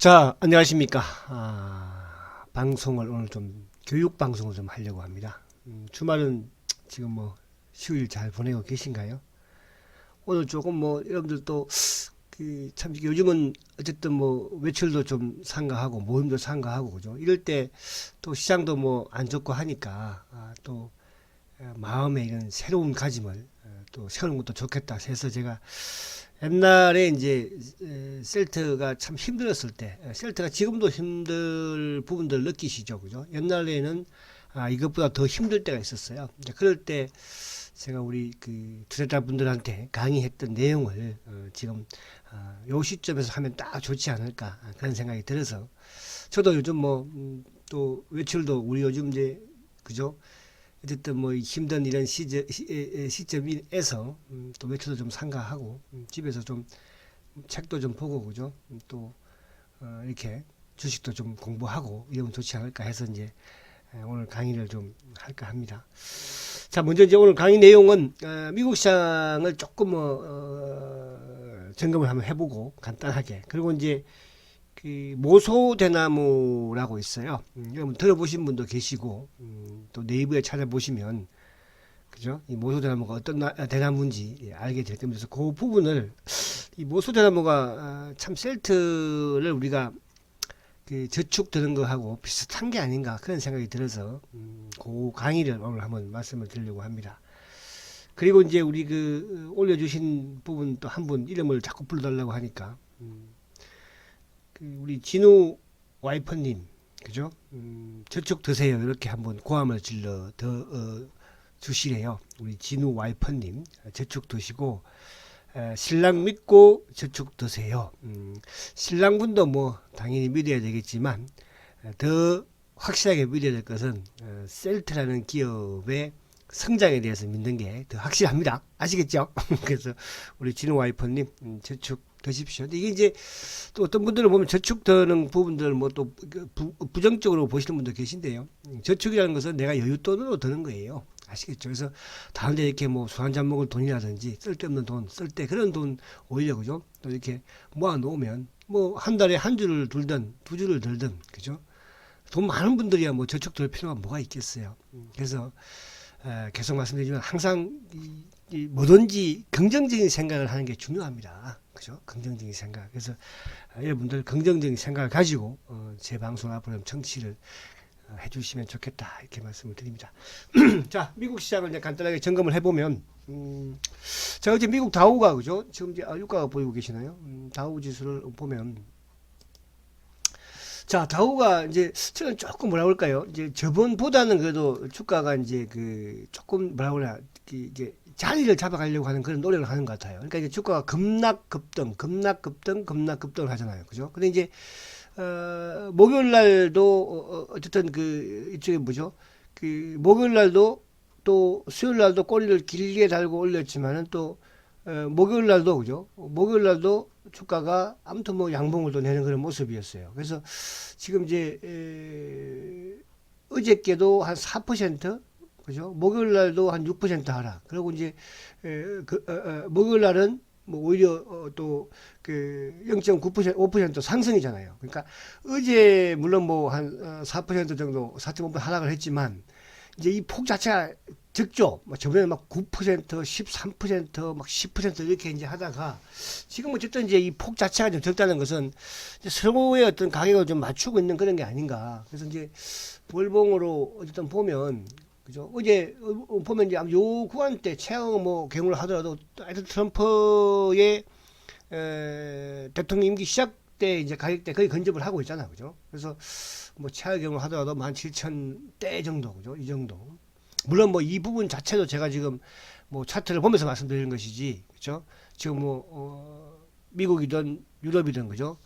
자, 안녕하십니까. 방송을 오늘 좀 교육 방송을 좀 하려고 합니다. 주말은 지금 뭐 휴일 잘 보내고 계신가요? 오늘 조금 뭐 여러분들도 참 요즘은 어쨌든 뭐 외출도 좀 삼가하고 모임도 삼가하고 그죠? 이럴 때 또 시장도 뭐 안 좋고 하니까 또 마음에 이런 새로운 가짐을 또 세우는 것도 좋겠다 해서 제가 옛날에 이제 셀트가 참 힘들었을 때, 셀트가 지금도 힘들 부분들 느끼시죠, 그죠? 옛날에는 이것보다 더 힘들 때가 있었어요. 이제 그럴 때 제가 우리 그 투자자 분들한테 강의했던 내용을 지금 요 시점에서 하면 딱 좋지 않을까 그런 생각이 들어서 저도 요즘 뭐 또 외출도 우리 요즘 이제 그죠? 어쨌든 뭐 힘든 이런 시점에서 또 외출도 좀 삼가하고 집에서 좀 책도 좀 보고 그죠? 또 이렇게 주식도 좀 공부하고 이러면 좋지 않을까 해서 이제 오늘 강의를 좀 할까 합니다. 자, 먼저 이제 오늘 강의 내용은 미국 시장을 조금 점검을 한번 해보고 간단하게 그리고 이제 그 모소대나무라고 있어요. 여러분 들어보신 분도 계시고 또 네이버에 찾아보시면 그죠? 이 모소대나무가 어떤 대나무인지 알게 될 겁니다. 그래서 그 부분을 이 모소대나무가 참 셀트를 우리가 그 저축 드는 거하고 비슷한 게 아닌가 그런 생각이 들어서 그 강의를 오늘 한번 말씀을 드리려고 합니다. 그리고 이제 우리 그 올려주신 부분 또 한 분 이름을 자꾸 불러달라고 하니까 그 우리 진우 와이퍼님 그죠? 저축 드세요 이렇게 한번 고함을 질러 주시래요. 우리 진우 와이퍼님 저축 드시고 신랑 믿고 저축 드세요. 신랑분도 뭐 당연히 믿어야 되겠지만 더 확실하게 믿어야 될 것은 셀트라는 기업의 성장에 대해서 믿는 게 더 확실합니다. 아시겠죠? 그래서 우리 진우 와이퍼님 저축 드십시오. 근데 이게 이제 또 어떤 분들은 보면 저축 드는 부분들 뭐 또 부정적으로 보시는 분도 계신데요. 저축이라는 것은 내가 여윳돈으로 드는 거예요. 아시겠죠? 그래서 다른데 이렇게 뭐 술 한잔 먹을 돈이라든지 쓸데없는 돈 쓸 때 그런 돈 오히려 그죠? 또 이렇게 모아 놓으면 뭐 한 달에 한 주를 들든 두 주를 들든 그죠? 돈 많은 분들이야 뭐 저축 들 필요가 뭐가 있겠어요. 그래서 계속 말씀드리지만 항상 뭐든지 긍정적인 생각을 하는 게 중요합니다. 그죠? 긍정적인 생각. 그래서 여러분들 긍정적인 생각을 가지고 제 방송 앞으로 청취를 해주시면 좋겠다 이렇게 말씀을 드립니다. 자, 미국 시장을 이제 간단하게 점검을 해보면 자 어제 미국 다우가 그죠? 지금 이제 유가가 보이고 계시나요? 다우 지수를 보면 자 다우가 이제 저는 조금 뭐라 그럴까요? 이제 저번보다는 그래도 주가가 이제 그 조금 뭐라 그래야 이게 자리를 잡아가려고 하는 그런 노력을 하는 것 같아요. 그러니까 이제 주가가 급락급등을 하잖아요. 그죠? 근데 이제 목요일 날도 어쨌든 그 이쪽에 뭐죠? 그 목요일 날도 또 수요일 날도 꼬리를 길게 달고 올렸지만은 또 목요일 날도 그죠? 목요일 날도 주가가 아무튼 뭐 양봉을 또 내는 그런 모습이었어요. 그래서 지금 이제 어저께도 한 4% 그죠? 목요일 날도 한 6% 하락. 그리고 이제 목요일 날은 뭐 오히려 또 그 0.9% 5% 상승이잖아요. 그러니까 어제 물론 뭐 한 4% 정도 4.5% 하락을 했지만 이제 이 폭 자체가 적죠. 뭐 저번에 막 9%, 13%, 막 10% 이렇게 이제 하다가 지금 어쨌든 이제 이 폭 자체가 좀 적다는 것은 이제 서로의 어떤 가격을 좀 맞추고 있는 그런 게 아닌가. 그래서 이제 월봉으로 어쨌든 보면 그죠? 어제 보면 이제 요 구간 때 최악 뭐 경우를 하더라도 하여튼 트럼프의 대통령 임기 시작 때 이제 가격대 거의 근접을 하고 있잖아, 그죠? 그래서 뭐 최악 경우를 하더라도 17,000대 정도, 그죠? 이 정도. 물론 뭐 이 부분 자체도 제가 지금 뭐 차트를 보면서 말씀드리는 것이지, 그죠? 지금 뭐 미국이든 유럽이든 그죠?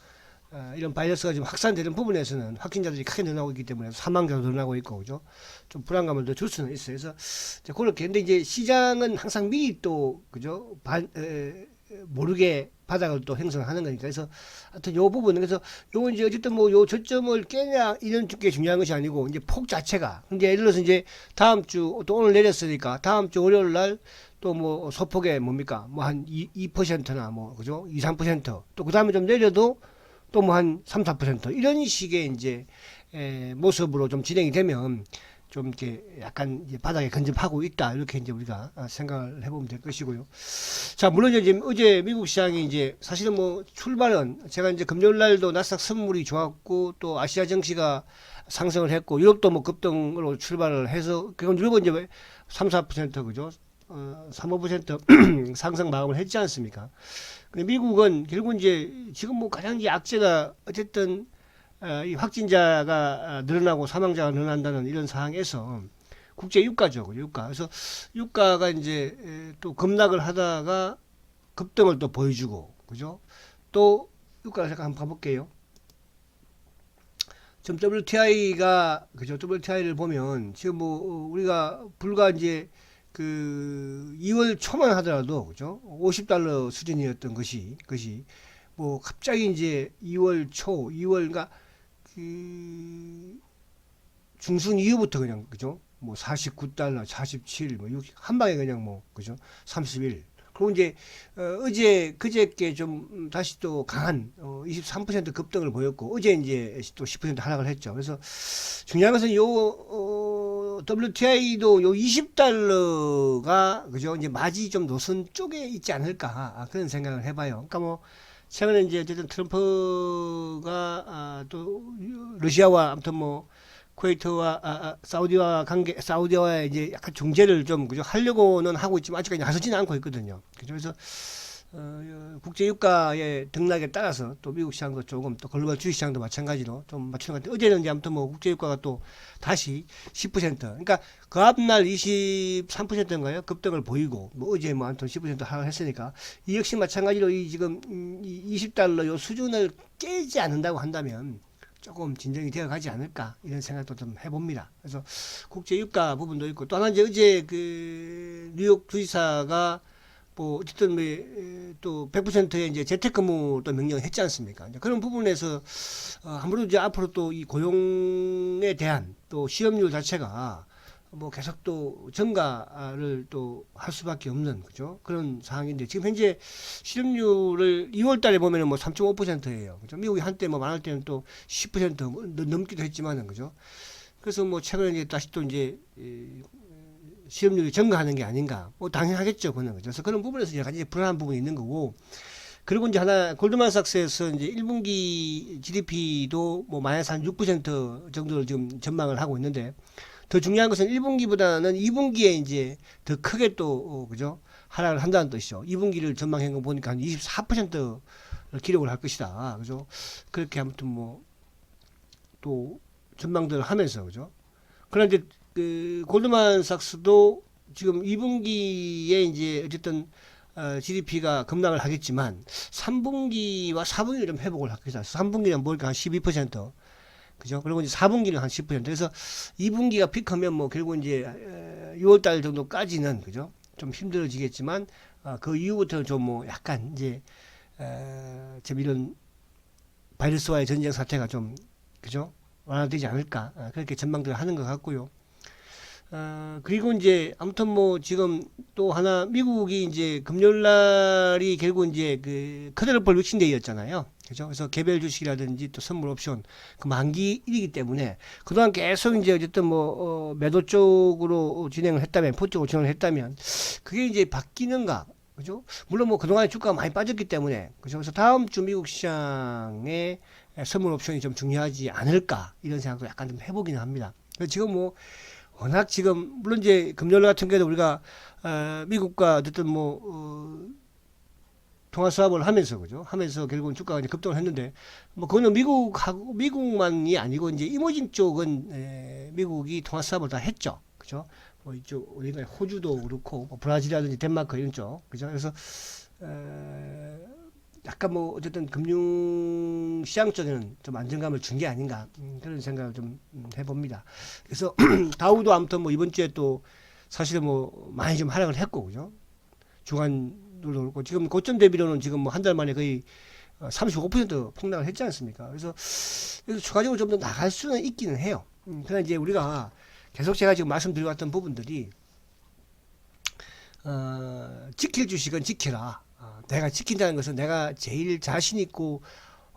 이런 바이러스가 지금 확산되는 부분에서는 확진자들이 크게 늘어나고 있기 때문에 사망자도 늘어나고 있고 그죠? 좀 불안감을 더 줄 수는 있어요. 그래서 그렇게 근데 이제 시장은 항상 미리 또 그죠? 모르게 바닥을 또 형성하는 거니까 그래서 하여튼 요 부분은 그래서 요건 이제 어쨌든 뭐 요 저점을 깨냐 이런 게 중요한 것이 아니고 이제 폭 자체가 이제 예를 들어서 이제 다음 주 또 오늘 내렸으니까 다음 주 월요일 날 또 뭐 소폭에 뭡니까 뭐 한 2%나 뭐 그죠? 2, 3%또 그 다음에 좀 내려도 또 뭐 한 3, 4% 이런 식의 이제 모습으로 좀 진행이 되면 좀 이렇게 약간 이제 바닥에 근접하고 있다 이렇게 이제 우리가 생각을 해보면 될 것이고요. 자, 물론 이제 어제 미국 시장이 이제 사실은 뭐 출발은 제가 이제 금요일 날도 나스닥 선물이 좋았고 또 아시아 증시가 상승을 했고 유럽도 뭐 급등으로 출발을 해서 그건 유럽은 이제 3, 4% 그죠? 3, 5% 상승 마감을 했지 않습니까? 근데 미국은 결국 이제 지금 뭐 가장 이제 악재가 어쨌든 이 확진자가 늘어나고 사망자가 늘어난다는 이런 상황에서 국제 유가죠, 유가. 그래서 유가가 이제 또 급락을 하다가 급등을 또 보여주고, 그죠? 또 유가를 잠깐 한번 봐볼게요. 지금 WTI가 그죠? WTI를 보면 지금 뭐 우리가 불과 이제 그 2월 초만 하더라도 그죠? 50달러 수준이었던 것이 뭐 갑자기 이제 2월 초, 2월 그러니까 그 중순 이후부터 그냥 그죠? 뭐 49달러, 47, 뭐 60, 한 방에 그냥 뭐 그죠? 31. 그리고 이제 어제 그저께 좀 다시 또 강한 23% 급등을 보였고 어제 이제 또 10% 하락을 했죠. 그래서 중요한 것은 요 WTI도 요 20달러가 그죠? 이제 마지 좀 노선 쪽에 있지 않을까 그런 생각을 해봐요. 그러니까 뭐 최근에 이제 어쨌든 트럼프가 또 러시아와 아무튼 뭐 쿠웨이트와 사우디와 사우디와의 이제 약간 중재를 좀 그죠 하려고는 하고 있지만 아직까지 나서지는 않고 있거든요. 그죠? 그래서 국제 유가의 등락에 따라서 또 미국 시장도 조금 또 글로벌 주식 시장도 마찬가지로 좀 맞추는 것 같아요. 어제는 이제 아무튼 뭐 국제 유가가 또 다시 10% 그러니까 그 앞날 23%인가요? 급등을 보이고 뭐 어제 뭐 아무튼 10% 하락했으니까 이 역시 마찬가지로 이 지금 이 20달러 요 수준을 깨지 않는다고 한다면 조금 진정이 되어 가지 않을까 이런 생각도 좀 해봅니다. 그래서 국제 유가 부분도 있고 또 하나 이제 어제 그 뉴욕 주지사가 뭐 어쨌든 또 100%의 이제 재택근무 또 명령을 했지 않습니까? 이제 그런 부분에서 아무래도 이제 앞으로 또 이 고용에 대한 또 실업률 자체가 뭐 계속 또 증가를 또 할 수밖에 없는 그죠 그런 상황인데 지금 현재 실업률을 2월 달에 보면은 뭐 3.5%예요. 그죠? 미국이 한때 뭐 많을 때는 또 10% 넘기도 했지만은 그죠. 그래서 뭐 최근에 이제 다시 또 이제 실업률이 증가하는 게 아닌가 뭐 당연하겠죠 그는 그죠. 그래서 그런 부분에서 여러 가지 불안한 부분이 있는 거고 그리고 이제 하나 골드만삭스에서 이제 1분기 GDP도 뭐 마이너스 한 6% 정도를 지금 전망을 하고 있는데. 더 중요한 것은 1분기보다는 2분기에 이제 더 크게 또, 그죠? 하락을 한다는 뜻이죠. 2분기를 전망한 거 보니까 한 24%를 기록을 할 것이다. 그죠? 그렇게 아무튼 뭐, 또, 전망들을 하면서, 그죠? 그런데, 그, 골드만삭스도 지금 2분기에 이제 어쨌든, GDP가 급락을 하겠지만, 3분기와 4분기를 좀 회복을 하겠다. 3분기는 뭘까? 한 12%. 그죠? 그리고 이제 4분기는 한 10%. 그래서 2분기가 픽하면 뭐 결국 이제 6월달 정도까지는 그죠? 좀 힘들어지겠지만 그 이후부터는 좀 뭐 약간 이제 좀 이런 바이러스와의 전쟁 사태가 좀 그죠? 완화되지 않을까 그렇게 전망들을 하는 것 같고요. 그리고 이제 아무튼 뭐 지금 또 하나 미국이 이제 금요일 날이 결국 이제 그 커드러플 룩싱데이였잖아요. 그죠? 그래서 개별 주식이라든지 또 선물 옵션 그 만기일이기 때문에 그동안 계속 이제 어쨌든 뭐 매도 쪽으로 진행을 했다면 포 쪽으로 진행을 했다면 그게 이제 바뀌는가? 그죠? 물론 뭐 그동안에 주가가 많이 빠졌기 때문에 그죠? 그래서 다음 주 미국 시장의 선물 옵션이 좀 중요하지 않을까 이런 생각도 약간 좀 해보기는 합니다. 지금 뭐 워낙 지금 물론 이제 금요일 같은 경우도 우리가 미국과 어쨌든 뭐 통화 수합을 하면서 그죠 하면서 결국은 주가가 이제 급등을 했는데 뭐 그거는 미국만이 아니고 이제 이모징 쪽은 미국이 통화 수합을 다 했죠. 그죠? 뭐 이쪽 우리가 호주도 그렇고 뭐 브라질이라든지 덴마크 이런 쪽 그죠? 그래서 약간 뭐 어쨌든 금융 시장 쪽에는 좀 안정감을 준 게 아닌가 그런 생각을 좀 해봅니다. 그래서 다우도 아무튼 뭐 이번 주에 또 사실은 뭐 많이 좀 하락을 했고 그죠? 주간도 그렇고 지금 고점 대비로는 지금 뭐 한 달 만에 거의 35% 폭락을 했지 않습니까? 그래서 추가적으로 좀 더 나갈 수는 있기는 해요. 그러나 이제 우리가 계속 제가 지금 말씀드려 왔던 부분들이 지킬 주식은 지켜라. 내가 지킨다는 것은 내가 제일 자신 있고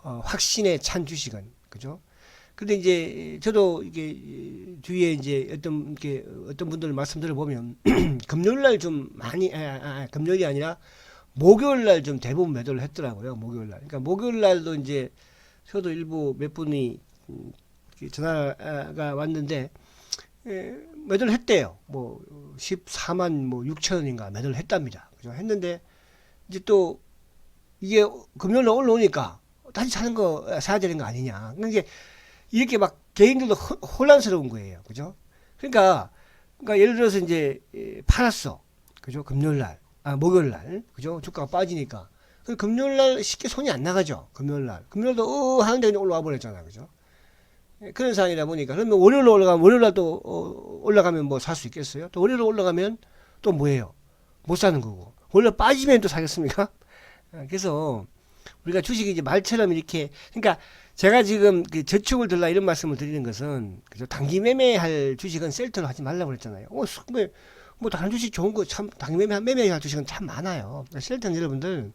확신에 찬 주식은, 그죠? 근데 이제 저도 이게 주위에 이제 어떤 분들 말씀 들어보면 금요일 날 좀 많이 금요일이 아니라 목요일 날 좀 대부분 매도를 했더라고요. 목요일 날. 그러니까 목요일 날도 이제 저도 일부 몇 분이 전화가 왔는데 매도를 했대요. 뭐 14만 뭐 6천 원인가 매도를 했답니다. 그죠? 했는데 이제 또 이게 금요일 날 올라오니까 다시 사는 거 사야 되는 거 아니냐. 그러니까 이렇게 막 개인들도 혼란스러운 거예요. 그죠? 그러니까 예를 들어서 이제 팔았어. 그죠? 금요일 날. 목요일 날. 그죠? 주가가 빠지니까. 금요일 날 쉽게 손이 안 나가죠. 금요일 날. 금요일도 하는데 그냥 올라와 버렸잖아. 그죠? 그런 상황이다 보니까. 그러면 월요일로 올라가면, 월요일 날 또 올라가면 뭐 살 수 있겠어요? 또 월요일로 올라가면 또 뭐예요? 못 사는 거고. 월요일 빠지면 또 사겠습니까? 그래서 우리가 주식이 이제 말처럼 이렇게, 그러니까 제가 지금 그 저축을 들라 이런 말씀을 드리는 것은, 그죠? 단기 매매할 주식은 셀터로 하지 말라고 그랬잖아요. 뭐 다른 주식 좋은 거 참, 단기 매매할 주식은 참 많아요. 셀터는 여러분들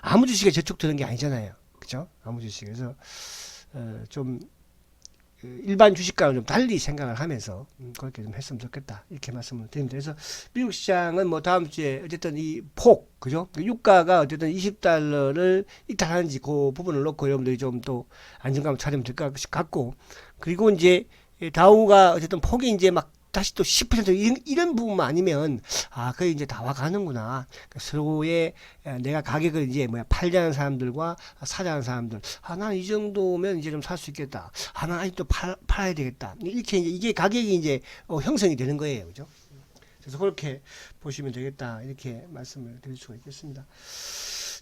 아무 주식에 저축 드는 게 아니잖아요. 그죠? 아무 주식에서 좀 일반 주식과는 좀 달리 생각을 하면서 그렇게 좀 했으면 좋겠다 이렇게 말씀을 드립니다. 그래서 미국 시장은 뭐 다음 주에 어쨌든 이 폭, 그죠? 유가가 어쨌든 20달러를 이탈하는지 그 부분을 놓고 여러분들이 좀 또 안정감을 찾으면 될 것 같고, 그리고 이제 다우가 어쨌든 폭이 이제 막 다시 또 10% 이런 부분만 아니면 거의 이제 다 와가는구나. 서로의 내가 가격을 이제 팔자는 사람들과 사자는 사람들, 나는 이 정도면 이제 좀 살 수 있겠다. 나는 아직도 팔아야 되겠다. 이렇게 이게 가격이 이제 형성이 되는 거예요, 그죠? 그래서 그렇게 보시면 되겠다. 이렇게 말씀을 드릴 수가 있겠습니다.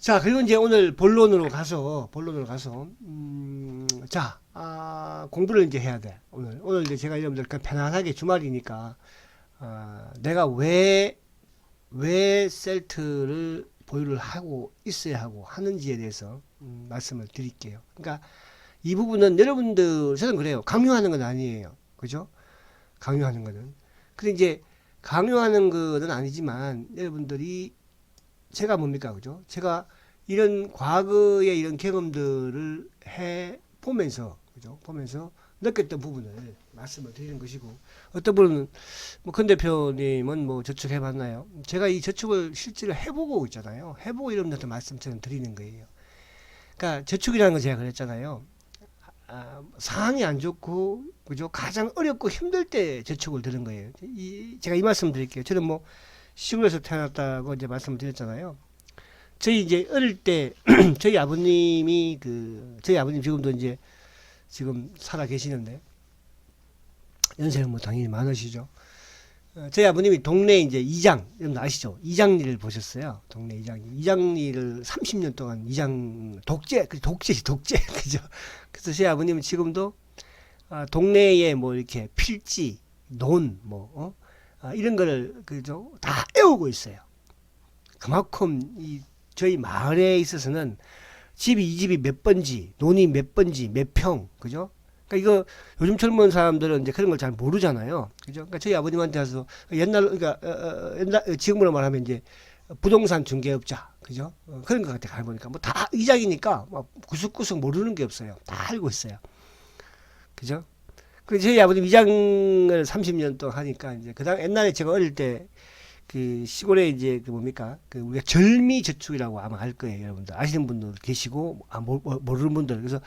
자, 그리고 이제 오늘 본론으로 가서, 공부를 이제 해야 돼. 오늘 이제 제가 여러분들 편안하게 주말이니까, 내가 왜 셀트를 보유를 하고 있어야 하고 하는지에 대해서, 말씀을 드릴게요. 그러니까 이 부분은 여러분들, 저는 그래요. 강요하는 건 아니에요. 그죠? 강요하는 거는. 근데 이제, 강요하는 거는 아니지만, 여러분들이 제가 뭡니까, 그죠? 제가 이런 과거의 이런 경험들을 해 보면서, 그죠? 보면서 느꼈던 부분을 말씀을 드리는 것이고, 어떤 분은, 권 대표님은 뭐 저축해 봤나요? 제가 이 저축을 실제로 해보고 있잖아요. 해보고 여러분들한테 말씀처럼 드리는 거예요. 그러니까 저축이라는 건 제가 그랬잖아요. 상황이 안 좋고, 그죠? 가장 어렵고 힘들 때 저축을 드는 거예요. 제가 이 말씀 드릴게요. 저는 뭐 시골에서 태어났다고 이제 말씀을 드렸잖아요. 저희 이제 어릴 때 저희 아버님 지금도 이제 지금 살아 계시는데 연세는 뭐 당연히 많으시죠. 저희 아버님이 동네 이제 이장, 여러분 아시죠? 이장 일을 보셨어요. 동네 이장 일을 30년 동안 독재, 그죠? 그래서 저희 아버님은 지금도 동네에 뭐 이렇게 필지, 논, 이런 거를 그죠? 다 애우고 있어요. 그만큼 저희 마을에 있어서는 이 집이 몇 번지, 논이 몇 번지, 몇 평, 그죠? 그러니까 이거 요즘 젊은 사람들은 이제 그런 걸 잘 모르잖아요. 그죠? 그러니까 저희 아버님한테 와서 지금으로 말하면 이제 부동산 중개업자, 그죠? 그런 것 같아, 가보니까. 뭐 다 이장이니까 막 구석구석 모르는 게 없어요. 다 알고 있어요. 그죠? 그 저희 아버님 이장을 30년 동안 하니까 이제 그다음 옛날에 제가 어릴 때 그 시골에 이제 우리가 절미저축이라고 아마 알 거예요, 여러분들. 아시는 분들 계시고 모르는 분들. 그래서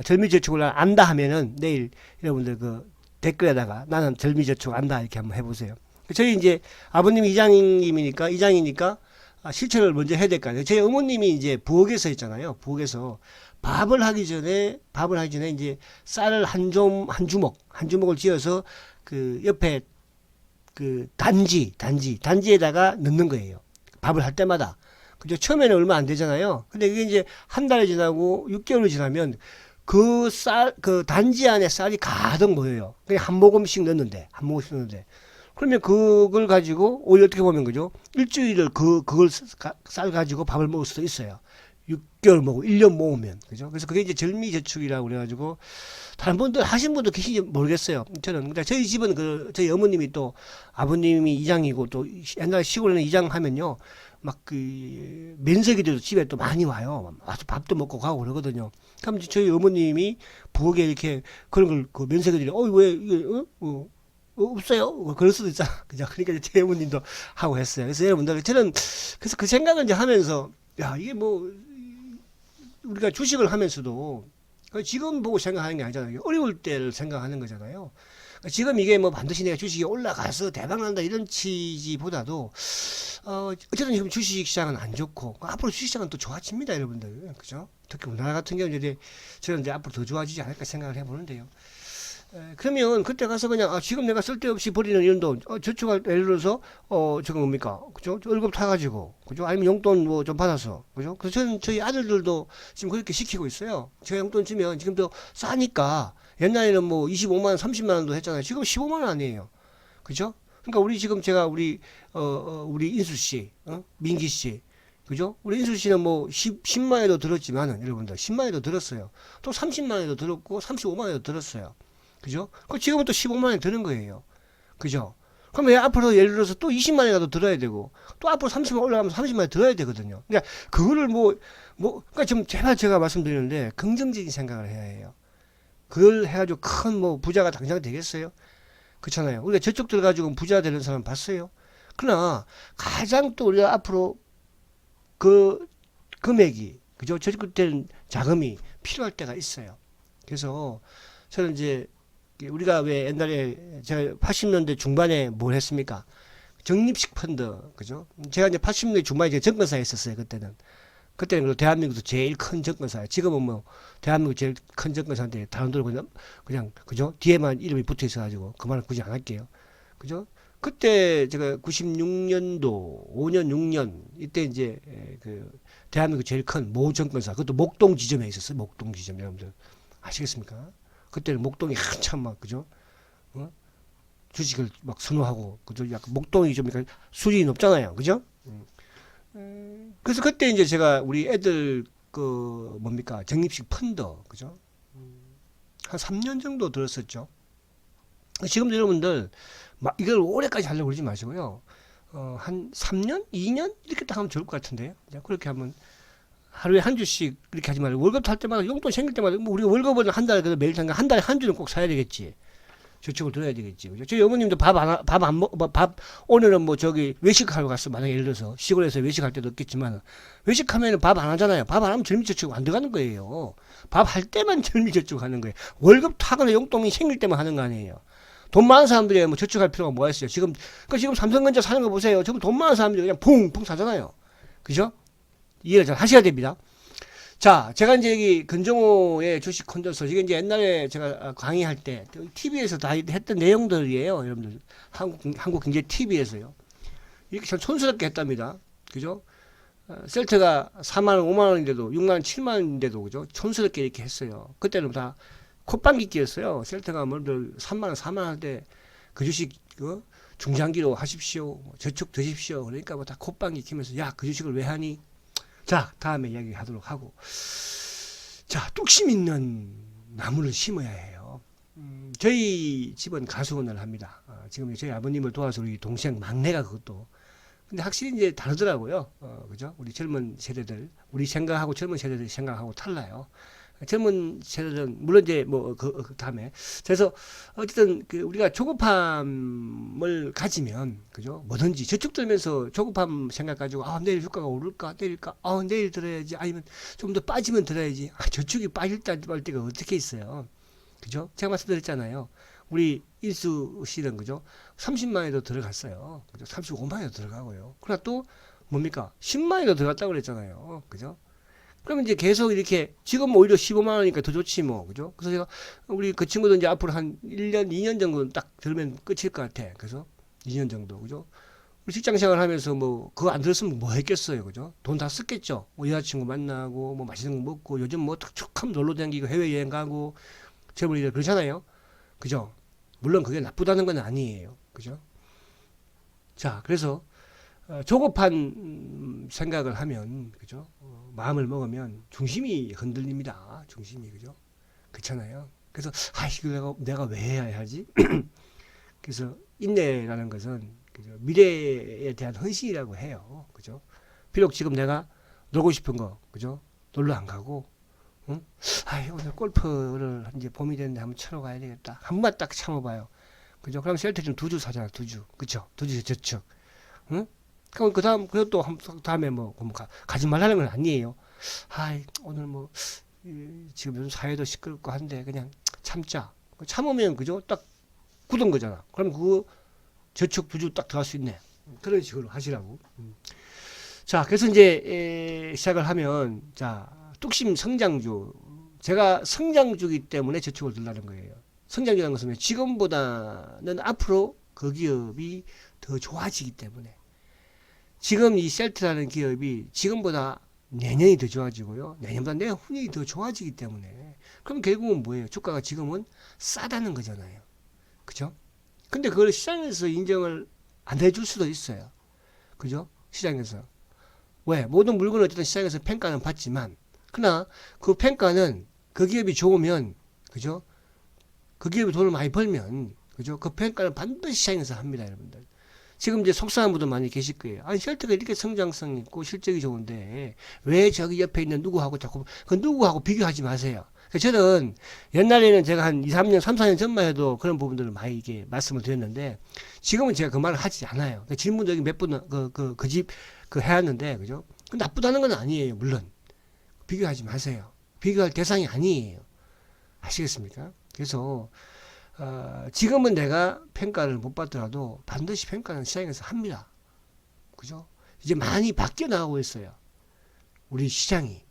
절미저축을 안다 하면은 내일 여러분들 그 댓글에다가 나는 절미저축 안다 이렇게 한번 해보세요. 저희 이제 아버님이 이장이니까 실천을 먼저 해야 될 거 아니에요. 저희 어머님이 이제 부엌에서 있잖아요. 부엌에서 밥을 하기 전에 이제 쌀을 한 주먹을 쥐어서 그 옆에 그 단지에다가 넣는 거예요. 밥을 할 때마다. 그죠? 처음에는 얼마 안 되잖아요. 근데 이게 이제 한 달이 지나고 6개월이 지나면 그 단지 안에 쌀이 가득 모여요. 그냥 한 모금씩 넣는데. 그러면 그걸 가지고, 오히려 어떻게 보면 그죠? 일주일을 그걸 쌀 가지고 밥을 먹을 수도 있어요. 6개월 먹고 1년 모으면. 그죠? 그래서 그게 이제 절미저축이라고 그래가지고, 다른 분들 하신 분도 계신지 모르겠어요. 저는. 근데 저희 집은 저희 어머님이 또 아버님이 이장이고 또 옛날 시골에는 이장하면요. 막 그 면세기들도 집에 또 많이 와요. 와서 밥도 먹고 가고 그러거든요. 그럼 이제 저희 어머님이 부엌에 이렇게 그런 걸 그 면세기들이 왜 이게 없어요? 그럴 수도 있잖아. 그죠? 그러니까 이제 제 어머님도 하고 했어요. 그래서 여러분들 저는 그래서 그 생각을 이제 하면서 야 이게 뭐 우리가 주식을 하면서도 지금 보고 생각하는 게 아니잖아요. 어려울 때를 생각하는 거잖아요. 지금 이게 뭐 반드시 내가 주식이 올라가서 대박난다 이런 취지보다도 어쨌든 지금 주식 시장은 안 좋고 앞으로 주식 시장은 또 좋아집니다, 여러분들. 그죠? 특히 우리나라 같은 경우는 이제 저는 이제 앞으로 더 좋아지지 않을까 생각을 해보는데요. 그러면 그때 가서 그냥 지금 내가 쓸데없이 버리는 이런 돈 저축할 예를 들어서 저거 뭡니까 그죠 월급 타가지고 그죠 아니면 용돈 뭐 좀 받아서 그죠 그래서 저는 저희 아들들도 지금 그렇게 시키고 있어요. 제가 용돈 주면 지금도 싸니까 옛날에는 뭐 25만 원 30만 원도 했잖아요. 지금 15만 원 아니에요. 그죠? 그러니까 우리 지금 제가 우리 인수 씨 민기 씨 그죠? 우리 인수 씨는 뭐 10만 원에도 들었지만은 여러분들 10만 원에도 들었어요. 또 30만 원에도 들었고 35만 원에도 들었어요. 그죠? 그 지금은 또 15만 원이 드는 거예요. 그죠? 그럼 왜 앞으로 예를 들어서 또 20만 원이라도 들어야 되고, 또 앞으로 30만 원 올라가면 30만 원 들어야 되거든요. 그러니까 그거를 그러니까 지금 제발 제가 말씀드리는데 긍정적인 생각을 해야 해요. 그걸 해가지고 큰 뭐 부자가 당장 되겠어요? 그렇잖아요. 우리가 저쪽 들어가지고 부자 되는 사람 봤어요? 그러나 가장 또 우리가 앞으로 그 금액이, 그죠? 저축된 자금이 필요할 때가 있어요. 그래서 저는 이제 우리가 왜 옛날에 제가 80년대 중반에 뭘 했습니까? 적립식 펀드, 그죠? 제가 이제 80년대 중반에 제가 증권사에 있었어요, 그때는. 그때는 대한민국에서 제일 큰 증권사예요. 지금은 뭐, 대한민국 제일 큰 증권사인데, 다른 데로 그냥, 그죠? 뒤에만 이름이 붙어 있어가지고, 그 말은 굳이 안 할게요. 그죠? 그때 제가 96년도, 5년, 6년, 이때 이제, 대한민국 제일 큰 모증권사, 그것도 목동 지점에 있었어요. 목동 지점, 여러분들. 아시겠습니까? 그때는 목동이 한참 막 그죠? 주식을 막 선호하고 그죠? 약간 목동이 좀 그러니까 수준이 높잖아요, 그죠? 그래서 그때 이제 제가 우리 애들 그 뭡니까 적립식 펀드 그죠? 한 3년 정도 들었었죠. 지금도 여러분들 막 이걸 오래까지 하려고 그러지 마시고요. 한 3년, 2년 이렇게 딱 하면 좋을 것 같은데요. 그렇게 하면. 하루에 한 주씩 이렇게 하지 말고 월급 탈 때마다 용돈 생길 때마다 뭐 우리가 월급은 한 달에 그래도 매일 한 달에 한 주는 꼭 사야 되겠지. 저축을 들어야 되겠지. 그죠? 저희 어머님도 밥 오늘은 뭐 저기 외식하러 갔어. 만약에 예를 들어서 시골에서 외식할 때도 없겠지만 외식하면은 밥 안 하잖아요. 밥 안 하면 절미저축 안 들어가는 거예요. 밥 할 때만 절미저축 하는 거예요. 월급 타거나 용돈이 생길 때만 하는 거 아니에요. 돈 많은 사람들이 뭐 저축할 필요가 뭐가 있어요. 그러니까 지금 삼성전자 사는 거 보세요. 지금 돈 많은 사람들이 그냥 붕붕 사잖아요. 그죠? 이해를 잘 하셔야 됩니다. 자, 제가 이제 여기 근정호의 주식 컨저서 이게 이제 옛날에 제가 강의할 때 TV에서 다 했던 내용들이에요, 여러분들. 한국경제 TV에서요. 이렇게 참 촌스럽게 했답니다. 그죠? 셀트가 4만 원, 5만 원인데도 6만 원, 7만 원인데도 그죠? 촌스럽게 이렇게 했어요. 그때는 다 콧방귀 끼였어요. 셀트가 뭐들 3만 원, 4만 원 할 때 그 주식 중장기로 하십시오. 저축 드십시오. 그러니까 뭐 다 콧방귀 끼면서 야, 그 주식을 왜 하니? 자, 다음에 이야기하도록 하고. 자, 뚝심 있는 나무를 심어야 해요. 저희 집은 가수원을 합니다. 지금 저희 아버님을 도와서 우리 동생 막내가 그것도. 근데 확실히 이제 다르더라고요. 그죠? 우리 젊은 세대들, 우리 생각하고 젊은 세대들 생각하고 달라요. 젊은 세대들은 물론 이제 뭐 그 다음에 그래서 어쨌든 우리가 조급함을 가지면 그죠 뭐든지 저축 들면서 조급함 생각 가지고 내일 주가가 오를까 내릴까 내일 들어야지 아니면 좀 더 빠지면 들어야지 저축이 빠질 때가 어떻게 있어요. 그죠? 제가 말씀드렸잖아요. 우리 인수 씨는 그죠 30만에도 들어갔어요. 그죠? 35만에도 들어가고요. 그러나 또 뭡니까 10만에도 들어갔다고 그랬잖아요. 그죠? 그러면 이제 계속 이렇게, 지금 오히려 15만 원이니까 더 좋지 뭐, 그죠? 그래서 제가, 우리 그 친구도 이제 앞으로 한 1년, 2년 정도는 딱 들으면 끝일 것 같아. 그래서 2년 정도, 그죠? 우리 직장 생활 하면서 뭐, 그거 안 들었으면 뭐 했겠어요, 그죠? 돈 다 썼겠죠? 뭐 여자친구 만나고, 뭐 맛있는 거 먹고, 요즘 뭐 툭툭하면 놀러 다니고, 해외여행 가고, 젊은이들 그러잖아요? 그죠? 물론 그게 나쁘다는 건 아니에요. 그죠? 자, 그래서, 조급한 생각을 하면, 그죠? 마음을 먹으면 중심이 흔들립니다. 중심이, 그죠? 그렇잖아요. 그래서, 이거 내가 왜 해야 하지? 그래서, 인내라는 것은, 그죠? 미래에 대한 헌신이라고 해요. 그죠? 비록 지금 내가 놀고 싶은 거, 그죠? 놀러 안 가고, 응? 아이, 오늘 골프를 이제 봄이 됐는데 한번 치러 가야 되겠다. 한 번만 딱 참아봐요. 그죠? 그럼 셀트 좀 2주 사잖아, 2주. 그쵸? 2주 저축. 응? 그럼 그 다음, 그것도 다음에 뭐, 가지 말라는 건 아니에요. 아이, 오늘 뭐, 지금 요즘 사회도 시끄럽고 한데, 그냥 참자. 참으면, 그죠? 딱 굳은 거잖아. 그럼 그 저축 2주 딱 들어갈 수 있네. 그런 식으로 하시라고. 자, 그래서 이제, 시작을 하면, 자, 뚝심 성장주. 제가 성장주기 때문에 저축을 들라는 거예요. 성장주라는 것은 지금보다는 앞으로 그 기업이 더 좋아지기 때문에. 지금 이 셀트라는 기업이 지금보다 내년이 더 좋아지고요. 내년보다 내후년이 더 좋아지기 때문에. 그럼 결국은 뭐예요? 주가가 지금은 싸다는 거잖아요. 그죠? 근데 그걸 시장에서 인정을 안 해줄 수도 있어요. 그죠? 시장에서. 왜? 모든 물건을 어쨌든 시장에서 평가는 받지만, 그러나 그 평가는 그 기업이 좋으면, 그죠? 그 기업이 돈을 많이 벌면, 그죠? 그 평가는 반드시 시장에서 합니다, 여러분들. 지금 이제 속상한 분도 많이 계실 거예요. 아니, 셀트가 이렇게 성장성 있고 실적이 좋은데, 왜 저기 옆에 있는 누구하고 자꾸, 그 누구하고 비교하지 마세요. 저는 옛날에는 제가 한 2, 3년, 3, 4년 전만 해도 그런 부분들을 많이 이게 말씀을 드렸는데, 지금은 제가 그 말을 하지 않아요. 질문도 여기 몇 분, 해왔는데, 그죠? 나쁘다는 건 아니에요, 물론. 비교하지 마세요. 비교할 대상이 아니에요. 아시겠습니까? 그래서, 지금은 내가 평가를 못 받더라도 반드시 평가는 시장에서 합니다. 그죠? 이제 많이 바뀌어 나가고 있어요. 우리 시장이.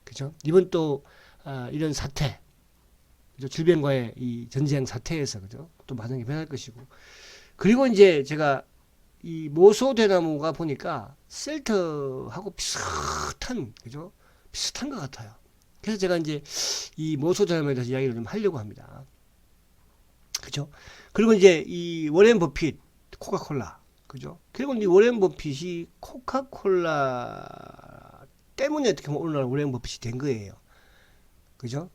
그죠? 이번 또, 이런 사태, 그죠? 질병과의 이 전쟁 사태에서, 그죠? 또 많은 게 변할 것이고. 그리고 이제 제가 이 모소대나무가 보니까 셀트하고 비슷한, 그죠? 비슷한 것 같아요. 그래서 제가 이제 이 모소대나무에 대해서 이야기를 좀 하려고 합니다. 그죠? 그리고 이제 이 워렌 버핏, 코카콜라, 그죠? 그리고 이 워렌 버핏이 코카콜라 때문에 어떻게 보면 오늘날 워렌 버핏이 된 거예요. 그죠?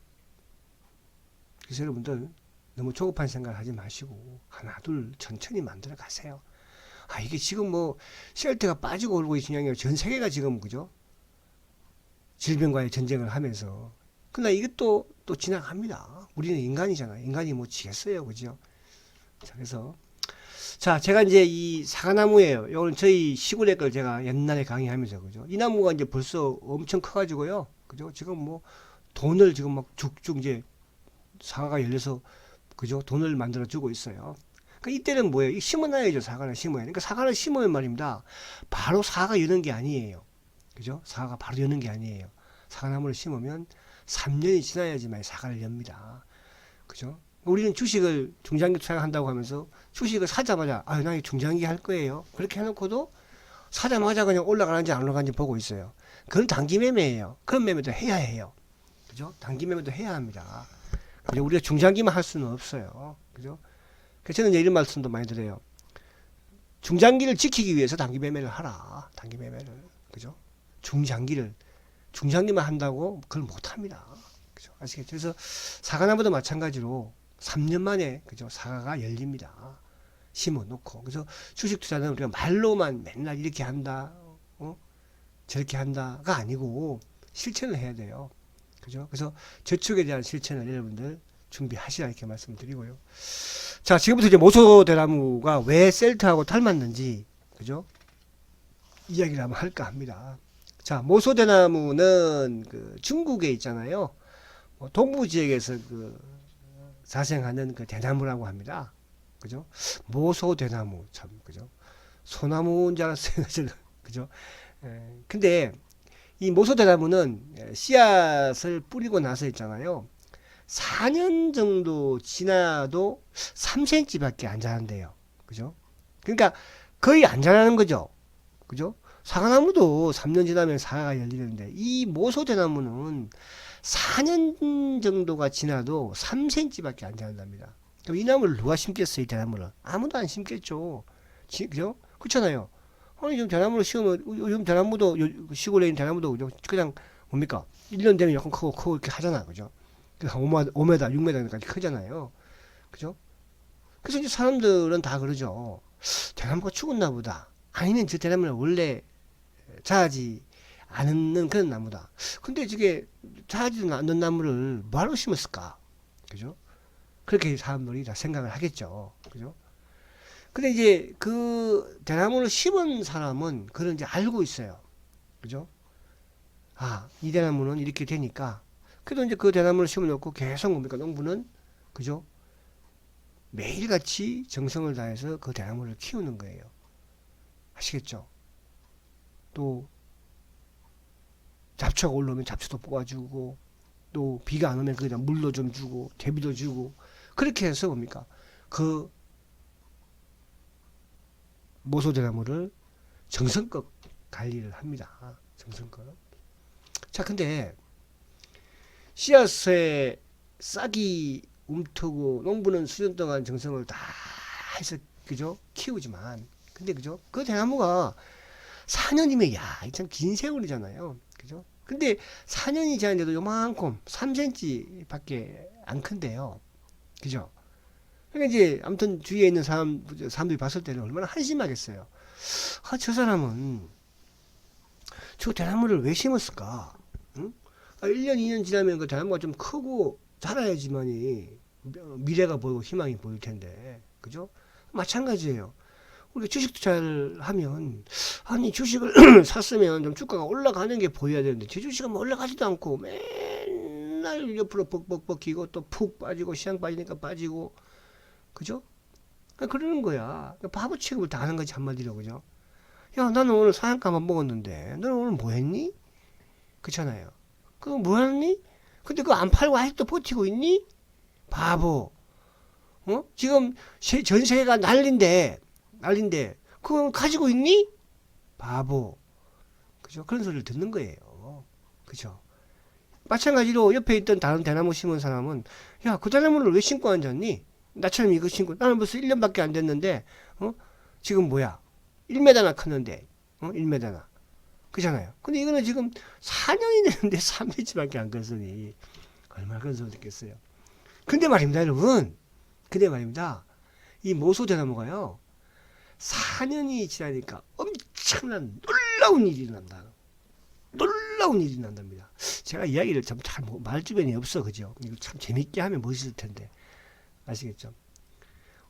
그래서 여러분들 너무 조급한 생각을 하지 마시고 하나 둘 천천히 만들어 가세요. 이게 지금 뭐 셀트가 빠지고 오르고 있는 게 아니라 전 세계가 지금, 그죠? 질병과의 전쟁을 하면서. 그러나 이것도 또 지나갑니다. 우리는 인간이잖아요. 인간이 뭐 지겠어요. 그죠? 자, 그래서. 자, 제가 이제 이 사과나무예요. 이건 저희 시골의 걸 제가 옛날에 강의하면서, 그죠? 이 나무가 이제 벌써 엄청 커가지고요. 그죠? 지금 뭐 돈을 지금 막 쭉쭉 이제 사과가 열려서, 그죠? 돈을 만들어 주고 있어요. 그러니까 이때는 뭐예요? 이 심어놔야죠. 사과를 심어야. 그러니까 사과를 심으면 말입니다. 바로 사과가 여는 게 아니에요. 그죠? 사과가 바로 여는 게 아니에요. 사과나무를 심으면 3년이 지나야지만 사과를 엽니다. 그죠? 우리는 주식을 중장기 투자한다고 하면서 주식을 사자마자 나 중장기 할 거예요. 그렇게 해놓고도 사자마자 그냥 올라가는지 안 올라가는지 보고 있어요. 그건 단기 매매예요. 그런 매매도 해야 해요. 그죠? 단기 매매도 해야 합니다. 그죠? 우리가 중장기만 할 수는 없어요. 그죠? 그래서 저는 이제 이런 말씀도 많이 드려요. 중장기를 지키기 위해서 단기 매매를 하라. 단기 매매를. 그죠? 중장기만 한다고 그걸 못 합니다. 그죠? 아시겠죠? 그래서 사과나무도 마찬가지로 3년 만에, 그죠? 사과가 열립니다. 심어 놓고. 그래서 주식 투자는 우리가 말로만 맨날 이렇게 한다, 저렇게 한다가 아니고 실천을 해야 돼요. 그죠? 그래서 저축에 대한 실천을 여러분들 준비하시라 이렇게 말씀드리고요. 자, 지금부터 이제 모소대나무가 왜 셀트하고 닮았는지, 그죠? 이야기를 한번 할까 합니다. 자, 모소대나무는 그 중국에 있잖아요. 동부 지역에서 자생하는 그 대나무라고 합니다. 그죠? 모소대나무, 참, 그죠? 소나무인 줄 알았어요. 그죠? 근데 이 모소대나무는 씨앗을 뿌리고 나서 있잖아요. 4년 정도 지나도 3cm 밖에 안 자란대요. 그죠? 그러니까 거의 안 자라는 거죠. 그죠? 사과나무도 3년 지나면 사과가 열리는데 이 모소대나무는 4년 정도가 지나도 3cm 밖에 안 자란답니다. 그럼 이 나무를 누가 심겠어요? 이 대나무를? 아무도 안 심겠죠. 그죠? 그렇잖아요. 아니, 좀 대나무를 심으면, 요즘 대나무도, 시골에 있는 대나무도 그냥 뭡니까? 1년 되면 약간 크고 이렇게 하잖아. 그죠? 5m, 6m까지 크잖아요. 그죠? 그래서 이제 사람들은 다 그러죠. 대나무가 죽었나 보다. 아니면 저 대나무는 원래 자라지 않는 그런 나무다. 근데 저게 자라지도 않는 나무를 뭐하러 심었을까? 그죠? 그렇게 사람들이 다 생각을 하겠죠. 그죠? 근데 이제 그 대나무를 심은 사람은 그걸 이제 알고 있어요. 그죠? 아, 이 대나무는 이렇게 되니까. 그래도 이제 그 대나무를 심어놓고 계속 뭡니까? 농부는, 그죠? 매일같이 정성을 다해서 그 대나무를 키우는 거예요. 아시겠죠? 또, 잡초가 올라오면 잡초도 뽑아주고, 또 비가 안 오면 거기다 물도 좀 주고, 대비도 주고, 그렇게 해서 뭡니까? 그 모소대나무를 정성껏 관리를 합니다. 정성껏. 자, 근데 씨앗에 싹이 움트고 농부는 수년 동안 정성을 다 해서 그죠? 키우지만 근데 그죠? 그 대나무가 4년이면 야, 참 긴 세월이잖아요. 그죠? 근데 4년이 지났는데도 요만큼 3cm 밖에 안 큰데요. 그죠? 그러니까 이제 아무튼 주위에 있는 사람들이 봤을 때는 얼마나 한심하겠어요. 아, 저 사람은 저 대나무를 왜 심었을까? 응? 아, 1년, 2년 지나면 그 대나무가 좀 크고 자라야지만이 미래가 보이고 희망이 보일 텐데. 그죠? 마찬가지예요. 우리가 주식 투자를 하면, 아니, 주식을 샀으면 좀 주가가 올라가는 게 보여야 되는데, 제 주식은 뭐 올라가지도 않고 맨날 옆으로 벅벅벅 기고 또 푹 빠지고, 시장 빠지니까 빠지고, 그죠? 그러는 거야. 바보 취급을 다 하는 거지, 한마디로, 그죠? 야, 나는 오늘 사양감만 먹었는데, 너는 오늘 뭐 했니? 그렇잖아요. 그거 뭐 했니? 근데 그거 안 팔고 아직도 버티고 있니? 바보. 어? 지금 전 세계가 난린데, 그거 가지고 있니? 바보. 그죠? 그런 소리를 듣는 거예요. 그죠? 마찬가지로 옆에 있던 다른 대나무 심은 사람은, 야, 그 대나무를 왜 심고 앉았니? 나처럼 이거 심고, 나는 벌써 1년밖에 안 됐는데, 어? 지금 뭐야? 1m나 컸는데, 1m나. 그잖아요. 근데 이거는 지금 4년이 됐는데 3cm밖에 안 컸으니, 얼마나 큰 소리 듣겠어요. 근데 말입니다, 여러분. 근데 말입니다. 이 모소대나무가요, 4년이 지나니까 엄청난 놀라운 일이 난다. 놀라운 일이 난답니다. 제가 이야기를 참 잘 말주변이 없어, 그죠? 이거 참 재밌게 하면 멋있을 텐데. 아시겠죠?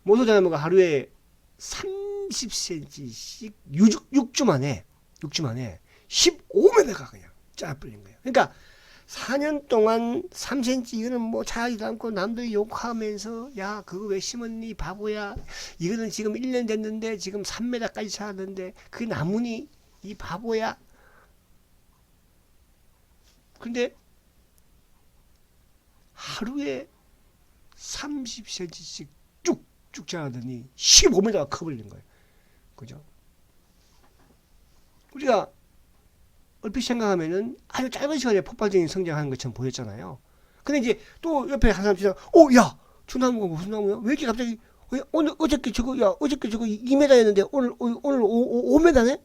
모소대나무가 하루에 30cm씩 6주 만에 15m가 그냥 짜버린 거예요. 그러니까 4년 동안 3cm 이거는 뭐 자라지도 않고 남들이 욕하면서 야 그거 왜 심었니 바보야 이거는 지금 1년 됐는데 지금 3m까지 자랐는데 그 나무니 이 바보야. 근데 하루에 30cm씩 쭉쭉 자라더니 15m가 커버리는 거예요. 그죠? 우리가 얼핏 생각하면은 아주 짧은 시간에 폭발적인 성장하는 것처럼 보였잖아요. 근데 이제 또 옆에 한 사람 지나, 야, 저 나무가 무슨 나무야? 왜 이렇게 갑자기, 오늘, 어저께 저거 2m였는데 오늘 5m네?